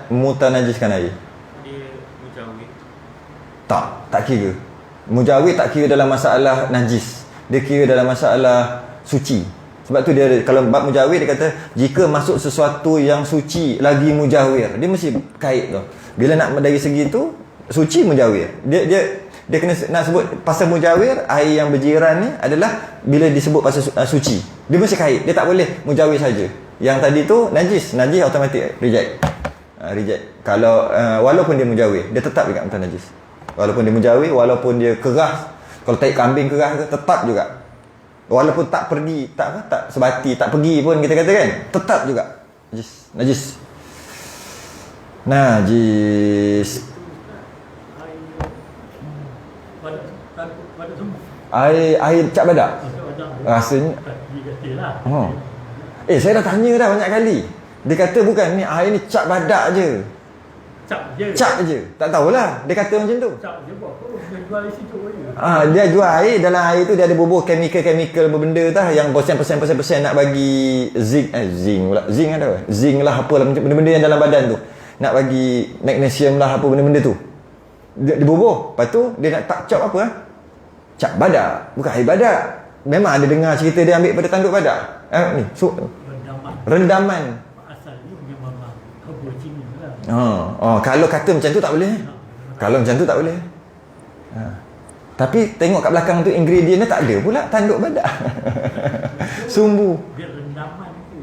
Memutanajiskan air. dia mujawir. Tak kira. Mujawir tak kira dalam masalah najis. Dia kira dalam masalah suci. Sebab tu dia kalau bab mujawir dia kata jika masuk sesuatu yang suci lagi mujawir, dia mesti kait tu. Bila nak dari segi tu suci mujawir. Dia kena nak sebut pasal mujawir, air yang berjiran ni adalah bila disebut pasal suci. Dia mesti kait. Dia tak boleh mujawir saja. Yang tadi tu najis automatik reject. Reject. Kalau walaupun dia mujawir, dia tetap juga macam najis. Walaupun dia mujawir, walaupun dia keras, kalau taik kambing keras ke tetap juga. Walaupun tak pergi, tak sebati, tak pergi pun kita kata kan, tetap juga najis. Air cap badak. Rasanya saya dah tanya dah banyak kali. Dia kata bukan ni, air ni cap badak je. Cap je. Tak tahulah. Dia kata macam tu. Cap je buat apa? Dia jual di situ je. Dia jual air. Dalam air tu dia ada bubuh chemical benda tah yang persen nak bagi zinc pula. Zinc ada apa? Zinc lah apa lah benda-benda yang dalam badan tu. Nak bagi magnesium lah apa benda-benda tu. Dia bubuh. Lepas tu dia nak tak cap apa? Cap badak. Bukan air badak. Memang ada dengar cerita dia ambil pada tanduk badak. Ni rendaman. Asalnya memang kebun Cina lah. Kalau kata macam tu tak boleh. Kalau macam tu tak boleh. Tapi tengok kat belakang tu ingredient dia tak ada pula tanduk badak. Sumbu. Dia rendaman tu.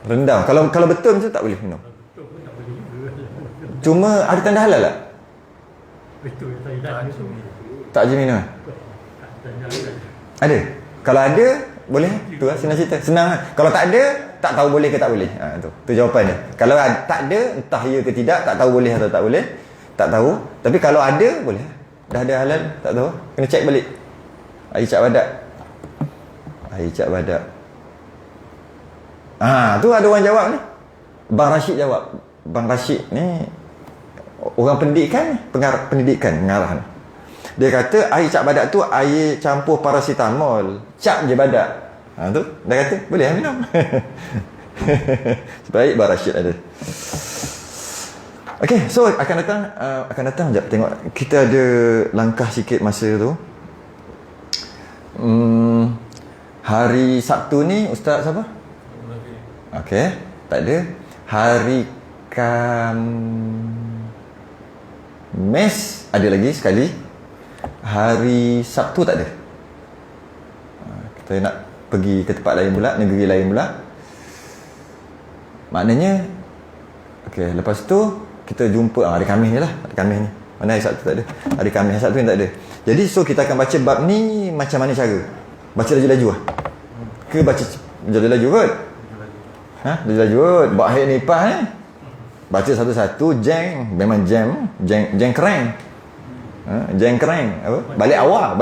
Rendam. Kalau betul macam tu tak boleh minum. Betul pun tak boleh juga. Cuma ada tanda halal tak? Betul. Tak Tak je minum. Ada. Kalau ada boleh. Tu lah senang cerita. Senang lah. Kalau tak ada, tak tahu boleh ke tak boleh. Tu jawapan dia. Kalau tak ada, entah ya ke tidak, tak tahu boleh atau tak boleh. Tak tahu. Tapi kalau ada, boleh. Dah ada halal, tak tahu. Kena check balik. Air cap badak. Tu ada orang jawab ni. Bang Rashid jawab. Bang Rashid ni orang pendidikan pengarah ni. Dia kata air cap badak tu air campur paracetamol. Cap je badak. Tu dia kata boleh minum. Sebaik Bang Rashid ada. Okey, so akan datang jap tengok. Kita ada langkah sikit masa tu. Hari Sabtu ni Ustaz siapa? Okey, tak ada. Hari Khamis ada lagi sekali. Hari Sabtu tak ada. Kita nak pergi ke tempat lain pula, negeri lain pula. Maknanya okey, lepas tu kita jumpa hari Khamis ni lah. Hari Khamis ni. Mana hari Sabtu tak ada. Hari Khamis, hari Sabtu ni tak ada. Jadi so kita akan baca bab ni macam mana cara? Baca laju-laju lah. Ke baca laju-laju kot? Dia lajut. Buat haid nifas ni. Baca satu-satu, memang jeng kereng. Jeng kereng. Apa? Balik awal.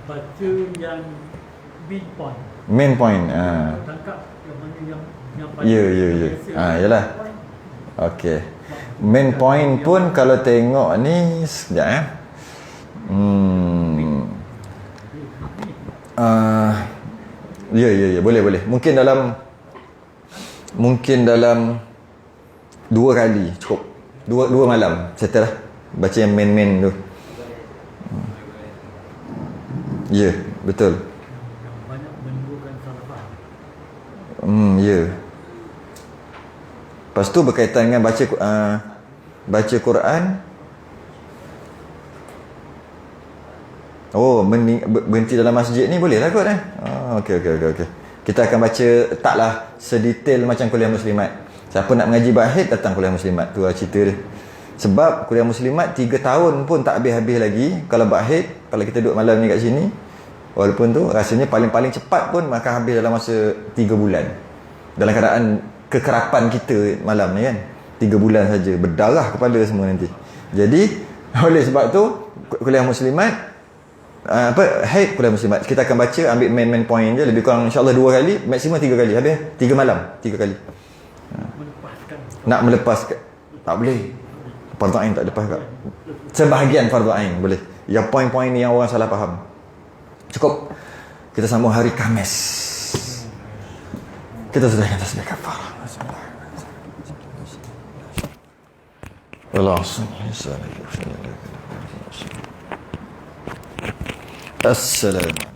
Baca yang main point. Main point. Tangkap yang mana yang Ya. Yalah. Okey. Main point pun kalau tengok ni sekejap Ya, boleh. Mungkin dalam 2 kali cukup. 2 malam settle lah. Baca yang main tu. Ya, betul. yang banyak menimbulkan salah faham. Ya. Lepas tu berkaitan dengan baca Quran. Berhenti dalam masjid ni boleh lah kot Okey. Kita akan baca taklah sedetail macam kuliah muslimat. Siapa nak mengaji bahid datang kuliah muslimat. Tu lah cerita dia. Sebab kuliah muslimat 3 tahun pun tak habis-habis lagi. Kalau bahid, kalau kita duduk malam ni kat sini, walaupun tu rasanya paling cepat pun akan habis dalam masa 3 bulan. Dalam keadaan kekerapan kita malam ni kan, 3 bulan saja, berdarah kepala semua nanti. Jadi oleh sebab tu kuliah muslimat haid kuliah muslimat kita akan baca, ambil main point je, lebih kurang insyaAllah 2 kali, maksimum 3 kali, habis 3 malam 3 kali. Nak melepaskan tak boleh, fardu ain tak lepas kat sebahagian fardu ain boleh. Yang poin-poin ni yang orang salah faham. Cukup. Kita sambung hari Khamis. Kita sudah kata tasbih kafarah. Assalamualaikum.